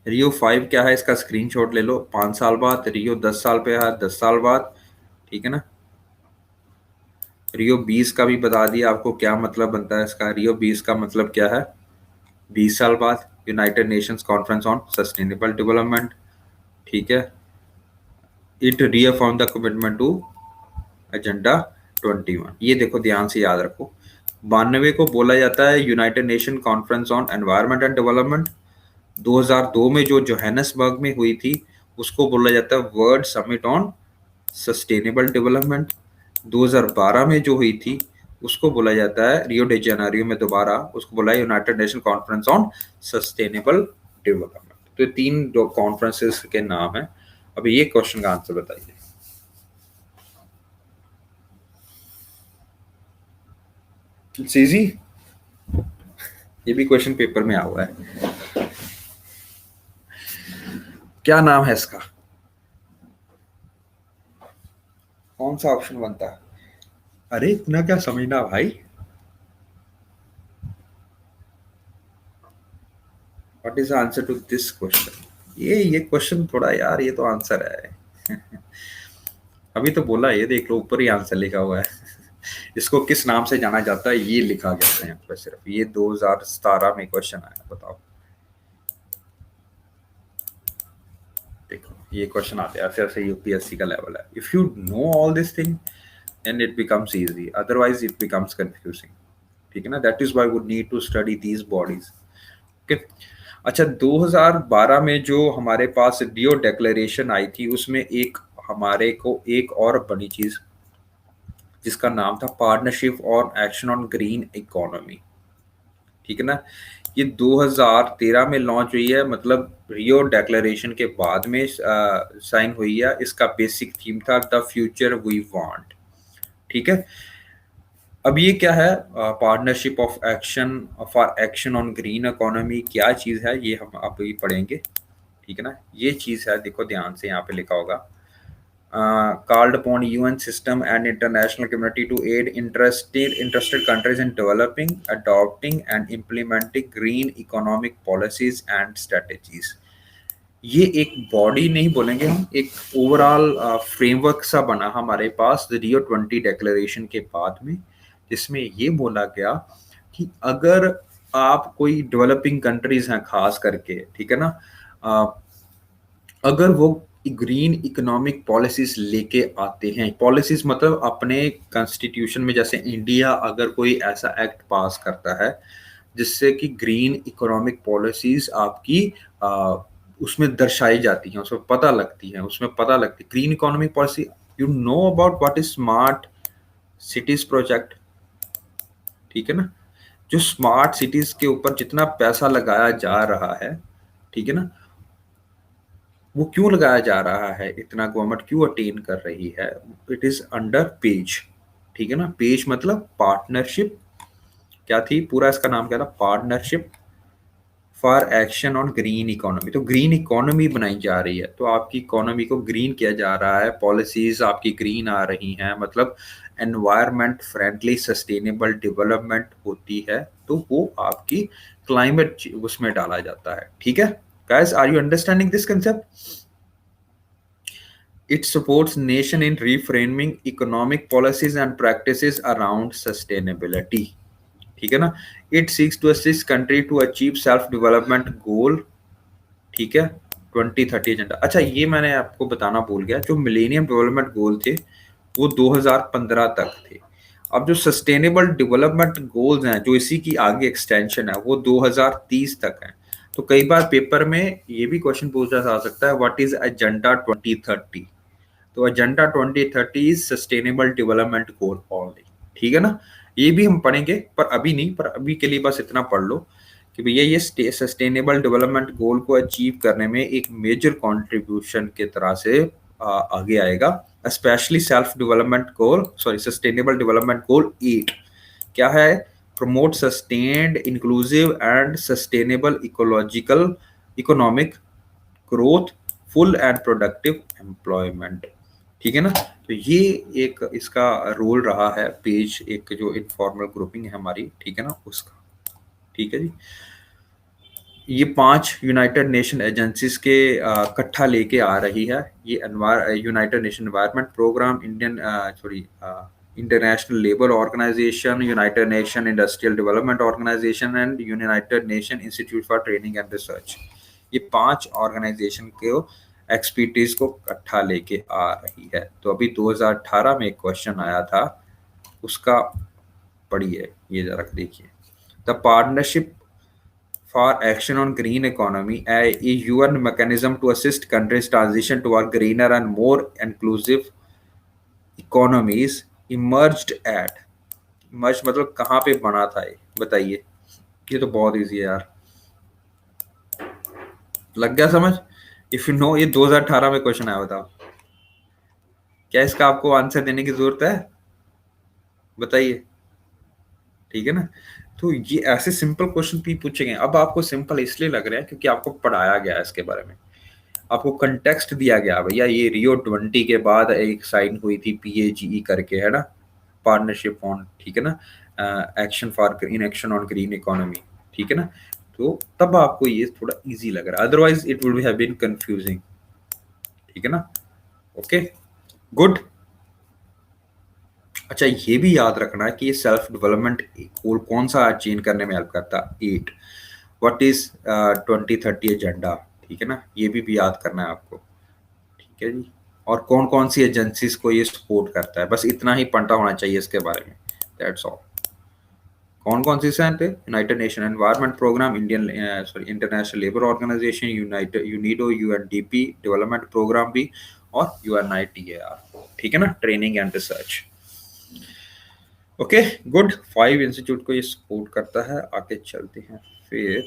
Rio 5 क्या है, इसका स्क्रीनशॉट ले लो, 5 साल बाद। रियो 10 साल पे है, 10 साल बाद, ठीक है ना? रियो 20 का भी बता दिया आपको क्या मतलब बनता है इसका। रियो 20 का मतलब क्या है? 20 साल बाद United Nations conference on sustainable development, ठीक है? It reaffirm the commitment to agenda 21। ये देखो, ध्यान से याद रखो, 92 को बोला जाता है United Nation conference on environment and development. 2002 में जो जोहान्सबर्ग में हुई थी उसको बोला जाता है world summit on sustainable development. 2012 में जो हुई थी उसको बोला जाता है, रियो डे जेनेरियो में दोबारा, उसको बोला है United Nation conference on sustainable development. तो 3 कॉन्फ्रेंसेस के नाम है। अभी ये क्वेश्चन का आंसर बताइए। इजी, ये भी क्वेश्चन पेपर में आया हुआ है। क्या नाम है इसका? कौन सा ऑप्शन बनता है? अरे इतना क्या समझना भाई। What is the answer to this question? ये क्वेश्चन थोड़ा यार, ये तो आंसर है। अभी तो बोला, ये देख लो ऊपर ही आंसर लिखा हुआ है। इसको किस नाम से जाना जाता है ये लिखा गया है यहाँ पर सिर्फ। ये 2017 में क्वेश्चन आया, बताओ। देखो ये क्वेश्चन आते हैं ऐसे ऐसे, यूपीएससी का लेवल है। If you know all this thing then it becomes easy, otherwise it becomes confusing, ठीक है ना? That is why we need to study these bodies, okay? अच्छा, 2012 में जो हमारे पास रियो डिक्लेरेशन आई थी उसमें एक हमारे को एक और बड़ी चीज जिसका नाम था partnership on action on green economy, ठीक है ना? ये 2013 में लॉन्च हुई है, मतलब रियो डिक्लेरेशन के बाद में साइन हुई है। इसका बेसिक थीम था द फ्यूचर वी वांट, ठीक है? अब ये क्या है? Partnership of action for action on green economy, क्या चीज है ये हम आप ही पढ़ेंगे, ठीक है ना? ये चीज है, देखो ध्यान से यहाँ पे लिखा होगा called upon UN system and international community to aid interested countries in developing, adopting and implementing green economic policies and strategies. ये एक बॉडी नहीं बोलेंगे हम, एक ओवरऑल फ्रेमवर्क सा बना हमारे पास रियो 20 डिक्लेरेशन के बाद में, जिसमें ये बोला गया कि अगर आप कोई डेवलपिंग कंट्रीज हैं खास करके, ठीक है ना, अगर वो ग्रीन इकोनॉमिक पॉलिसीज लेके आते हैं, पॉलिसीज मतलब अपने कॉन्स्टिट्यूशन में, जैसे इंडिया अगर कोई ऐसा एक्ट पास करता है जिससे कि ग्रीन इकोनॉमिक पॉलिसीज आपकी उसमें दर्शाई जाती हैं, उसमें पता लगती है, उसमें पता लगती green economic policy. You know about what is smart cities project, ठीक है ना, जो स्मार्ट सिटीज के ऊपर जितना पैसा लगाया जा रहा है, ठीक है ना, वो क्यों लगाया जा रहा है, इतना गवर्नमेंट क्यों अटेन कर रही है, इट इज अंडर पेज, ठीक है ना, पेज मतलब पार्टनरशिप, क्या थी पूरा इसका नाम क्या था, partnership for action on green economy. तो ग्रीन इकोनॉमी बनाई जा रही है, तो आपकी इकोनॉमी को ग्रीन किया जा रहा है, पॉलिसीज आपकी ग्रीन आ रही हैं, मतलब एनवायरमेंट फ्रेंडली सस्टेनेबल डेवलपमेंट होती है, तो वो आपकी क्लाइमेट उसमें डाला जाता है, ठीक है। Guys, are you understanding this concept? It supports nation in reframing economic policies and practices around sustainability, ठीक है ना। It seeks to assist country to achieve self development goal, ठीक है, 2030 एजेंडा। अच्छा, ये मैंने आपको बताना भूल गया, जो मिलेनियम डेवलपमेंट गोल थे वो 2015 तक थे। अब जो सस्टेनेबल डेवलपमेंट गोल्स हैं, जो इसी की आगे एक्सटेंशन है, वो 2030 तक है। तो कई बार पेपर में ये भी क्वेश्चन पूछा जा सकता है, व्हाट इज एजेंडा 2030? तो agenda 2030 is sustainable development goal only, ठीक है ना। ये भी हम पढ़ेंगे, पर अभी नहीं, पर अभी के लिए बस इतना पढ़ लो कि भैया ये सस्टेनेबल डेवलपमेंट गोल को अचीव करने में एक मेजर कंट्रीब्यूशन के तरह से आगे आएगा, specially self development goal, sorry sustainable development goal 8 क्या है, promote sustained inclusive and sustainable ecological economic growth, full and productive employment, ठीक है ना। तो ये एक इसका रोल रहा है, पेज एक जो इनफॉर्मल ग्रुपिंग है हमारी, ठीक है ना, उसका, ठीक है जी। ये 5 यूनाइटेड नेशन एजेंसीज के इकट्ठा लेके आ रही है, ये United Nation environment programme, international labour organisation, United Nation industrial development organisation and United Nation institute for training and research. ये 5 ऑर्गेनाइजेशन के एक्सपर्टीज को इकट्ठा लेके आ रही है। तो अभी 2018 में एक क्वेश्चन आया था, उसका पढ़िए, ये जरा देखिए। The partnership for action on green economy, a UN mechanism to assist countries transition toward greener and more inclusive economies emerged मतलब कहाँ पे बना था ये बताइए। ये तो बहुत इजी है यार, लग गया समझ? इफ यू नो, ये 2018 में क्वेश्चन आया, बताओ क्या इसका आपको आंसर देने की जरूरत है, बताइए, ठीक है ना। तो ये ऐसे सिंपल क्वेश्चन भी पूछे गए। अब आपको सिंपल इसलिए लग रहा है क्योंकि आपको पढ़ाया गया है इसके बारे में, आपको कंटेक्स्ट दिया गया, भैया ये रियो 20 के बाद एक साइन हुई थी PAGE करके, है ना, पार्टनरशिप ऑन, ठीक है ना, action for in action on green economy, ठीक है ना। तो तब आपको ये थोड़ा इजी लग रहा है, otherwise it would have been confusing, ठीक है ना। Okay, good. अच्छा, ये भी याद रखना है कि ये सेल्फ डेवलपमेंट गोल कौन सा अचीव करने में हेल्प करता है, 8 व्हाट इज 2030 एजेंडा, ठीक है ना, ये भी याद करना है आपको, ठीक है जी। और कौन कौन सी एजेंसीज को ये सपोर्ट करता है, बस इतना ही पता होना चाहिए इसके बारे में, दैट्स ऑल। कौन कौन सी हैं? United Nation environment programme, international labour organisation, UNIDO, UNDP development programme भी, और UNITAR, ठीक है ना, training and research. Okay, good. 5 institute को ये सपोर्ट करता है। आगे चलते हैं फिर।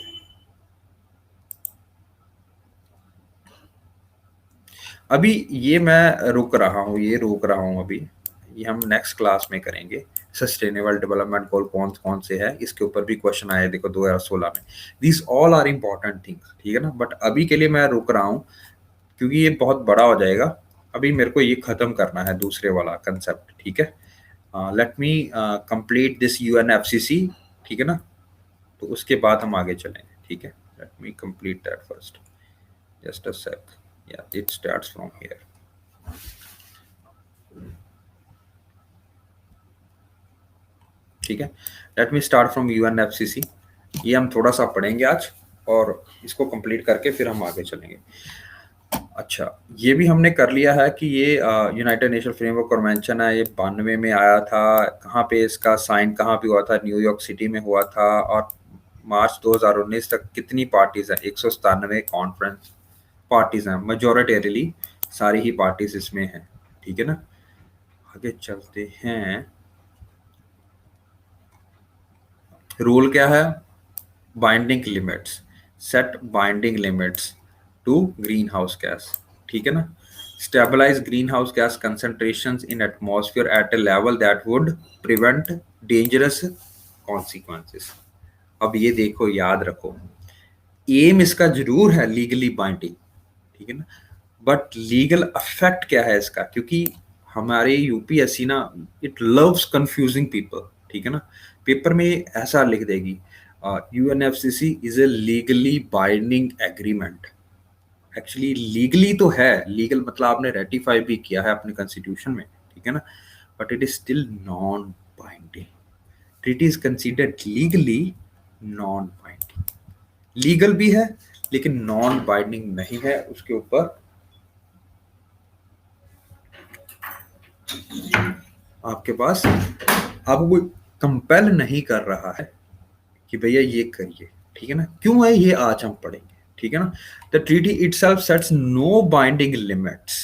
अभी ये मैं रोक रहा हूँ अभी, ये हम नेक्स्ट क्लास में करेंगे। सस्टेनेबल डेवलपमेंट गोल कौन कौन से है, इसके ऊपर भी क्वेश्चन आए, देखो 2016 में। These all are important things, ठीक है ना, बट अभी के लिए मैं रुक रहा हूँ क्योंकि ये बहुत बड़ा हो जाएगा। अभी मेरे को ये खत्म करना है दूसरे वाला कंसेप्ट, ठीक है। Let me complete this UNFCCC, ठीक है ना, तो उसके बाद हम आगे चलेंगे, ठीक है। Let me complete that first, just a sec, yeah it starts from here, ठीक है। Let me start from UNFCC, ये हम थोड़ा सा पढ़ेंगे आज और इसको कंप्लीट करके फिर हम आगे चलेंगे। अच्छा, ये भी हमने कर लिया है कि ये यूनाइटेड नेशन फ्रेमवर्क कन्वेंशन है, ये 92 में आया था। कहाँ पे इसका साइन कहाँ पे हुआ था? न्यूयॉर्क सिटी में हुआ था। और मार्च 2019 तक कितनी पार्टीज हैं? 197 कॉन्फ्रेंस पार्टीज हैं, मेजोरिटेरली सारी ही पार्टीज इसमें हैं, ठीक है ना। आगे चलते हैं। रूल क्या है? Binding limits, set binding limits to green house gas, ठीक है ना। Stabilise green house gas concentrations in atmosphere at a level that would prevent dangerous consequences. अब ये देखो, याद रखो, एम इसका जरूर है लीगली बाइंडिंग, ठीक है ना, बट लीगल अफेक्ट क्या है इसका? क्योंकि हमारे यूपीएससी ना, इट लव्स कंफ्यूजिंग पीपल, ठीक है ना। पेपर में ऐसा लिख देगी, UNFCCC is a legally binding agreement. Actually legally तो है, लीगल मतलब आपने रेटिफाई भी किया है अपने कॉन्स्टिट्यूशन में, ठीक है ना, but it is still non binding. Treaty is considered legally non binding, legal भी है लेकिन नॉन बाइंडिंग नहीं है उसके ऊपर। आपके पास आपको कोई कंपेल नहीं कर रहा है कि भैया ये करिए, ठीक है ना। क्यों है ये आज हम पढ़ेंगे, ठीक है ना। The treaty itself sets no binding limits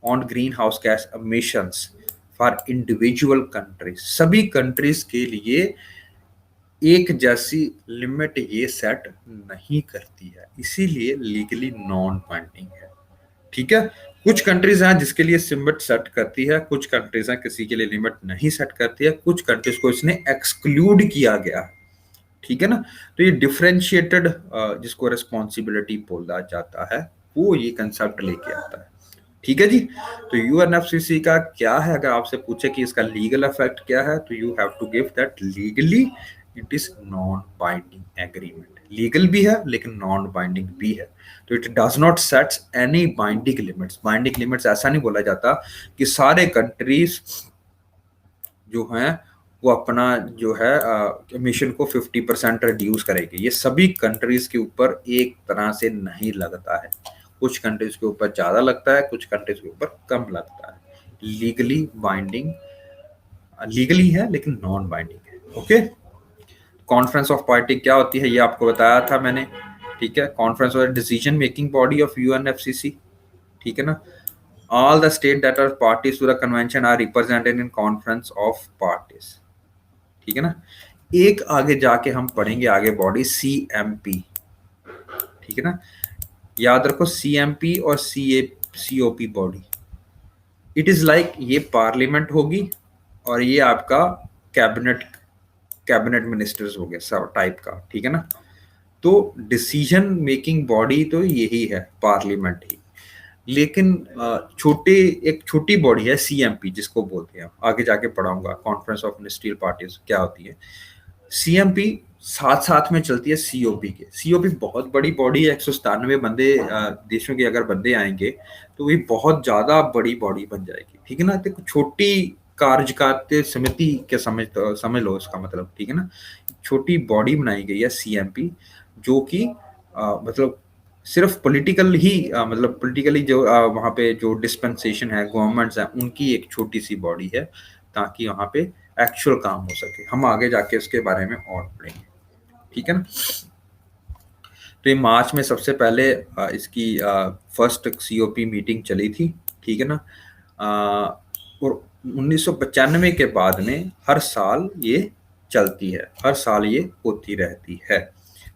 on green house gas emissions for individual countries. सभी कंट्रीज के लिए एक जैसी लिमिट ये सेट नहीं करती है, इसीलिए लीगली नॉन बाइंडिंग है, ठीक है। कुछ कंट्रीज हैं जिसके लिए लिमिट सेट करती है, कुछ कंट्रीज हैं किसी के लिए लिमिट नहीं सेट करती है, कुछ कंट्रीज को इसने एक्सक्लूड किया गया, ठीक है ना। तो ये डिफरेंशिएटेड, जिसको रिस्पॉन्सिबिलिटी बोला जाता है, वो ये कंसेप्ट लेके आता है, ठीक है जी। तो यूएनएफसीसी का क्या है? अगर आपसे पूछे कि इसका लीगल इफेक्ट क्या है, तो you have to give that legally it is non binding agreement. Legal भी है लेकिन नॉन बाइंडिंग भी है। तो it does not sets any binding limits. Binding limits ऐसा नहीं बोला जाता कि सारे कंट्रीज जो हैं वो अपना जो है एमिशन को 50% रिड्यूस करेगी। ये सभी कंट्रीज के ऊपर एक तरह से नहीं लगता है, कुछ कंट्रीज के ऊपर ज्यादा लगता है, कुछ कंट्रीज के ऊपर कम लगता है। लीगली बाइंडिंग लीगली है लेकिन नॉन बाइंडिंग है, ओके। कॉन्फ्रेंस ऑफ पार्टी क्या होती है ये आपको बताया था मैंने, ठीक है। Conference of decision making body of UNFCC, ठीक है ना। All the state that are parties to the convention are represented in conference of parties, ठीक है ना। एक आगे जाके हम पढ़ेंगे आगे बॉडी सीएमपी, ठीक है ना। याद रखो सीएमपी और COP body, it is like ये पार्लियामेंट होगी और ये आपका कैबिनेट कैबिनेट मिनिस्टर्स हो गए सब टाइप का, ठीक है ना। तो डिसीजन मेकिंग बॉडी तो यही है, पार्लियामेंट ही। लेकिन छोटे एक छोटी बॉडी है सीएमपी जिसको बोलते हैं, आगे जाके पढ़ाऊंगा कॉन्फ्रेंस ऑफ मिनिस्ट्रियल पार्टीज क्या होती है। सीएमपी साथ साथ में चलती है सीओपी के। सीओपी बहुत बड़ी बॉडी है, 197 बंदे देशों के अगर बंदे आएंगे तो ये बहुत ज्यादा बड़ी बॉडी बन जाएगी, ठीक है ना। तो छोटी कार्यकारिता समिति के समझ लो इसका मतलब, ठीक है ना। छोटी बॉडी बनाई गई है सीएमपी, जो कि मतलब सिर्फ पॉलिटिकल ही मतलब पॉलिटिकली जो वहाँ पे जो डिस्पेंसेशन है गवर्नमेंट्स हैं उनकी एक छोटी सी बॉडी है, ताकि वहाँ पे एक्चुअल काम हो सके। हम आगे जाके उसके बारे में और पढ़ेंगे, ठीक है ना। तो ये मार्च में सबसे पहले इसकी फर्स्ट सीओपी मीटिंग चली थी, ठीक है ना। और 1995 के बाद में हर साल ये चलती है, हर साल ये होती रहती है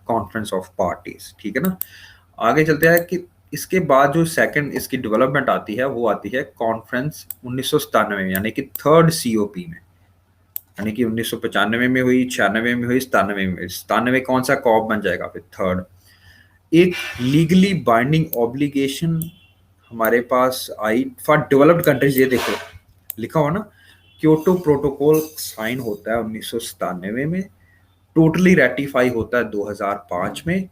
कॉन्फ्रेंस ऑफ पार्टीज, ठीक है ना। आगे चलते हैं कि इसके बाद जो सेकंड इसकी डेवलपमेंट आती है वो आती है कॉन्फ्रेंस 1997 में, यानी कि थर्ड सीओपी में, यानी कि 1995 में हुई, 96 में हुई, 97 में। 97 कौन सा कॉप बन जाएगा फिर? थर्ड। एक लीगली बाइंडिंग ऑब्लिगेशन हमारे पास आई फॉर डेवलप्ड कंट्रीज, ये देखो लिखा हो ना, क्योटो प्रोटोकॉल साइन होता है 1997 में, टोटली रेटिफाई होता है 2005 में,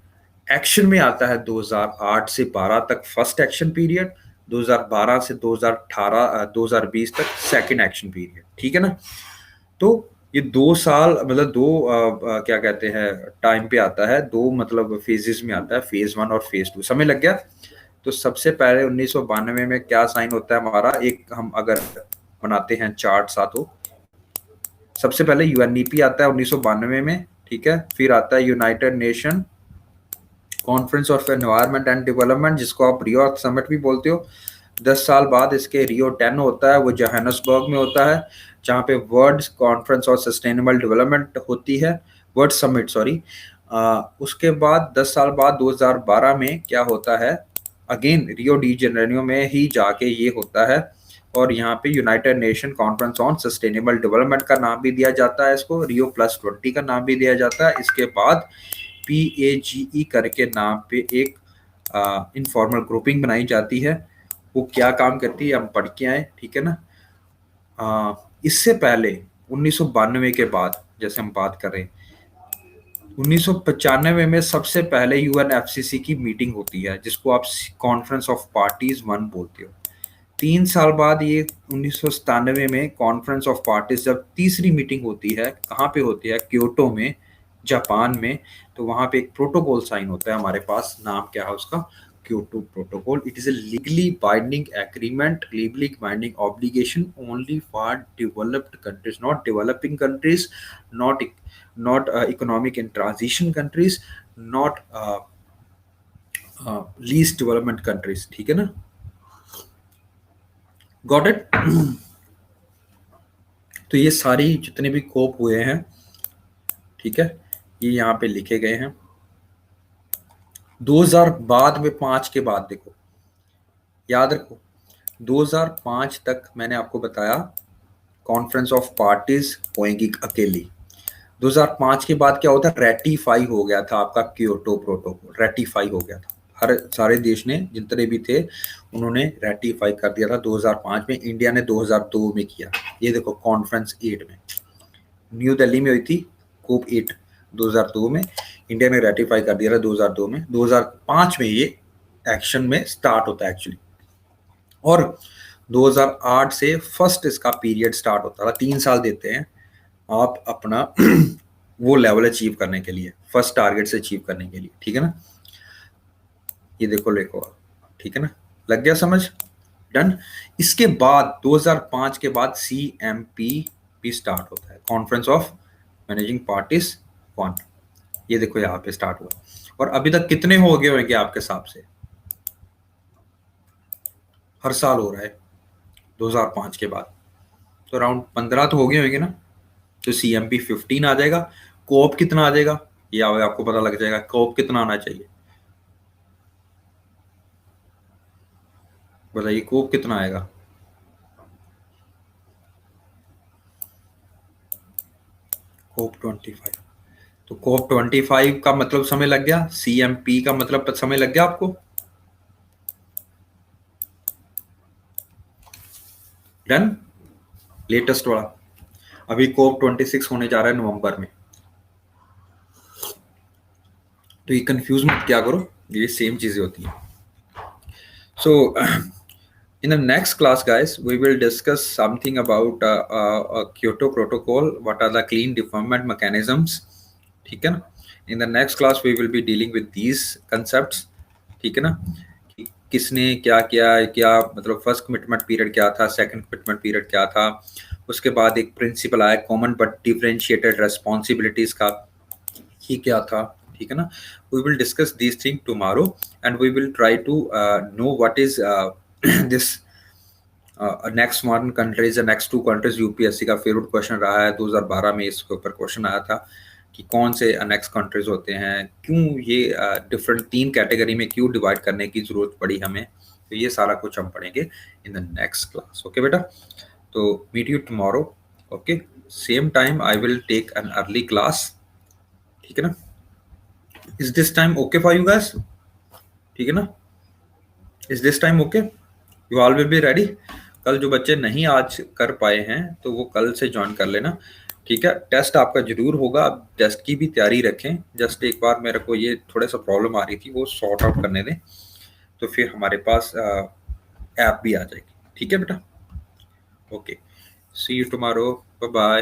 एक्शन में आता है 2008 से 12 तक फर्स्ट एक्शन पीरियड, 2012 से 2018 2020 तक सेकंड एक्शन पीरियड, ठीक है ना। तो ये 2 साल मतलब दो क्या कहते हैं टाइम पे आता है, दो मतलब फेजेस में आता है, फेज 1 और फेज 2, समय लग गया। तो सबसे पहले 1992 में क्या साइन होता है हमारा, एक हम अगर बनाते हैं चार्ट सा, तो सबसे पहले यूएनईपी आता है 1992 में, ठीक है। फिर आता है United Nation conference of environment and development, जिसको आप रियो अर्थ समिट भी बोलते हो। 10 साल बाद इसके रियो 10 होता है, वो जोहान्सबर्ग में होता है, जहाँ पे world conference of sustainable development होती है, वर्ल्ड समिट सॉरी। उसके बाद 10 साल बाद 2012 में क्या होता है, अगेन रियो डी जेनेरियो में ही जाके ये होता है, और यहाँ पे United Nation conference on sustainable development का नाम भी दिया जाता है, इसको रियो +20 का नाम भी दिया जाता है। इसके बाद PAGE करके नाम पे एक इनफॉर्मल ग्रुपिंग बनाई जाती है, वो क्या काम करती है हम पढ़ के आए, ठीक है ना। इससे पहले 1992 के बाद जैसे हम बात कर रहे हैं, 1995 में सबसे पहले UNFCCC की मीटिंग होती है, जिसको आप कॉन्फ्रेंस ऑफ पार्टीज 1 बोलते हो। 3 साल बाद ये 1997 में कॉन्फ्रेंस ऑफ पार्टीज जब तीसरी मीटिंग होती है, कहाँ पे होती है, क्योटो में, जापान में। तो वहां पे एक प्रोटोकॉल साइन होता है हमारे पास, नाम क्या है उसका, Kyoto protocol. It is a legally binding agreement, legally binding obligation only for developed countries, not developing countries, not economic in transition countries, not least development countries, ठीक है ना। Got it. तो ये सारी जितने भी कोप हुए हैं, ठीक है, ये यहाँ पे लिखे गए हैं। 2000 बाद में 5 के बाद देखो, याद रखो 2005 तक मैंने आपको बताया कॉन्फ्रेंस ऑफ पार्टीज होएगी अकेली। 2005 के बाद क्या होता है, रेटिफाई हो गया था आपका क्योटो प्रोटोकॉल, रेटिफाई हो गया था, हर सारे देश ने जितने भी थे उन्होंने रेटिफाई कर दिया था 2005 में। इंडिया ने 2002 में किया, ये देखो कॉन्फ्रेंस 8 में, न्यू दिल्ली में हुई थी कोप 8 2002 में, इंडिया ने रेटिफाई कर दिया था 2002 में। 2005 में ये एक्शन में स्टार्ट होता है एक्चुअली, और 2008 से फर्स्ट इसका पीरियड स्टार्ट होता था। 3 साल देते हैं आप अपना वो लेवल अचीव करने के लिए, फर्स्ट टारगेट से अचीव करने के लिए, ठीक है ना। ये देखो लेको, ठीक है ना, लग गया समझ, डन। इसके बाद 2005 के बाद CMP भी स्टार्ट होता है, कॉन्फ्रेंस ऑफ मैनेजिंग पार्टीज 1। ये देखो यहाँ पे स्टार्ट हुआ, और अभी तक कितने हो गए होंगे आपके हिसाब से, हर साल हो रहा है 2005 के बाद, तो अराउंड 15 तो हो गए होंगे ना। तो CMP 15 आ जाएगा, कोप कितना आ जाएगा ये आपको पता लग जाएगा, कोप कितना आना चाहिए, बताइए कोप कितना आएगा। कोप 25, तो कोप 25 का मतलब समय लग गया, CMP का मतलब समय लग गया आपको, डन। लेटेस्ट वाला, अभी कोप 26 होने जा रहा है नवंबर में, तो ये कंफ्यूज मत क्या करो, ये सेम चीजें होती हैं। सो in the next class guys we will discuss something about Kyoto protocol, what are the clean development mechanisms, ठीक है ना। in the next class we will be dealing with these concepts, ठीक है ना, किसने क्या किया, क्या मतलब फर्स्ट कमिटमेंट पीरियड क्या था, सेकंड कमिटमेंट पीरियड क्या था, उसके बाद एक प्रिंसिपल आया कॉमन बट डिफरेंशिएटेड रेस्पॉन्सिबिलिटीज का, ये क्या था, ठीक है ना। we will discuss these things tomorrow and we will try to know what is this next one countries, next 2 countries. UPSC का फेवरेट क्वेश्चन रहा है 2012 में, इसके ऊपर क्वेश्चन आया था कि कौन से नेक्स्ट कंट्रीज होते हैं, क्यों ये डिफरेंट 3 कैटेगरी में क्यों डिवाइड करने की जरूरत पड़ी हमें, तो ये सारा कुछ हम पढ़ेंगे in the next class. Okay बेटा, तो meet you tomorrow, okay same time I will take an early class, ठीक है ना। Is this time okay for you guys, ठीक है ना, is this time okay. You all will be ready. कल जो बच्चे नहीं आज कर पाए हैं तो वो कल से ज्वाइन कर लेना, ठीक है। टेस्ट आपका जरूर होगा, आप टेस्ट की भी तैयारी रखें। जस्ट एक बार मेरे को ये थोड़ा सा प्रॉब्लम आ रही थी, वो सॉर्ट आउट करने दें, तो फिर हमारे पास ऐप भी आ जाएगी, ठीक है बेटा। Okay, see you tomorrow, bye bye.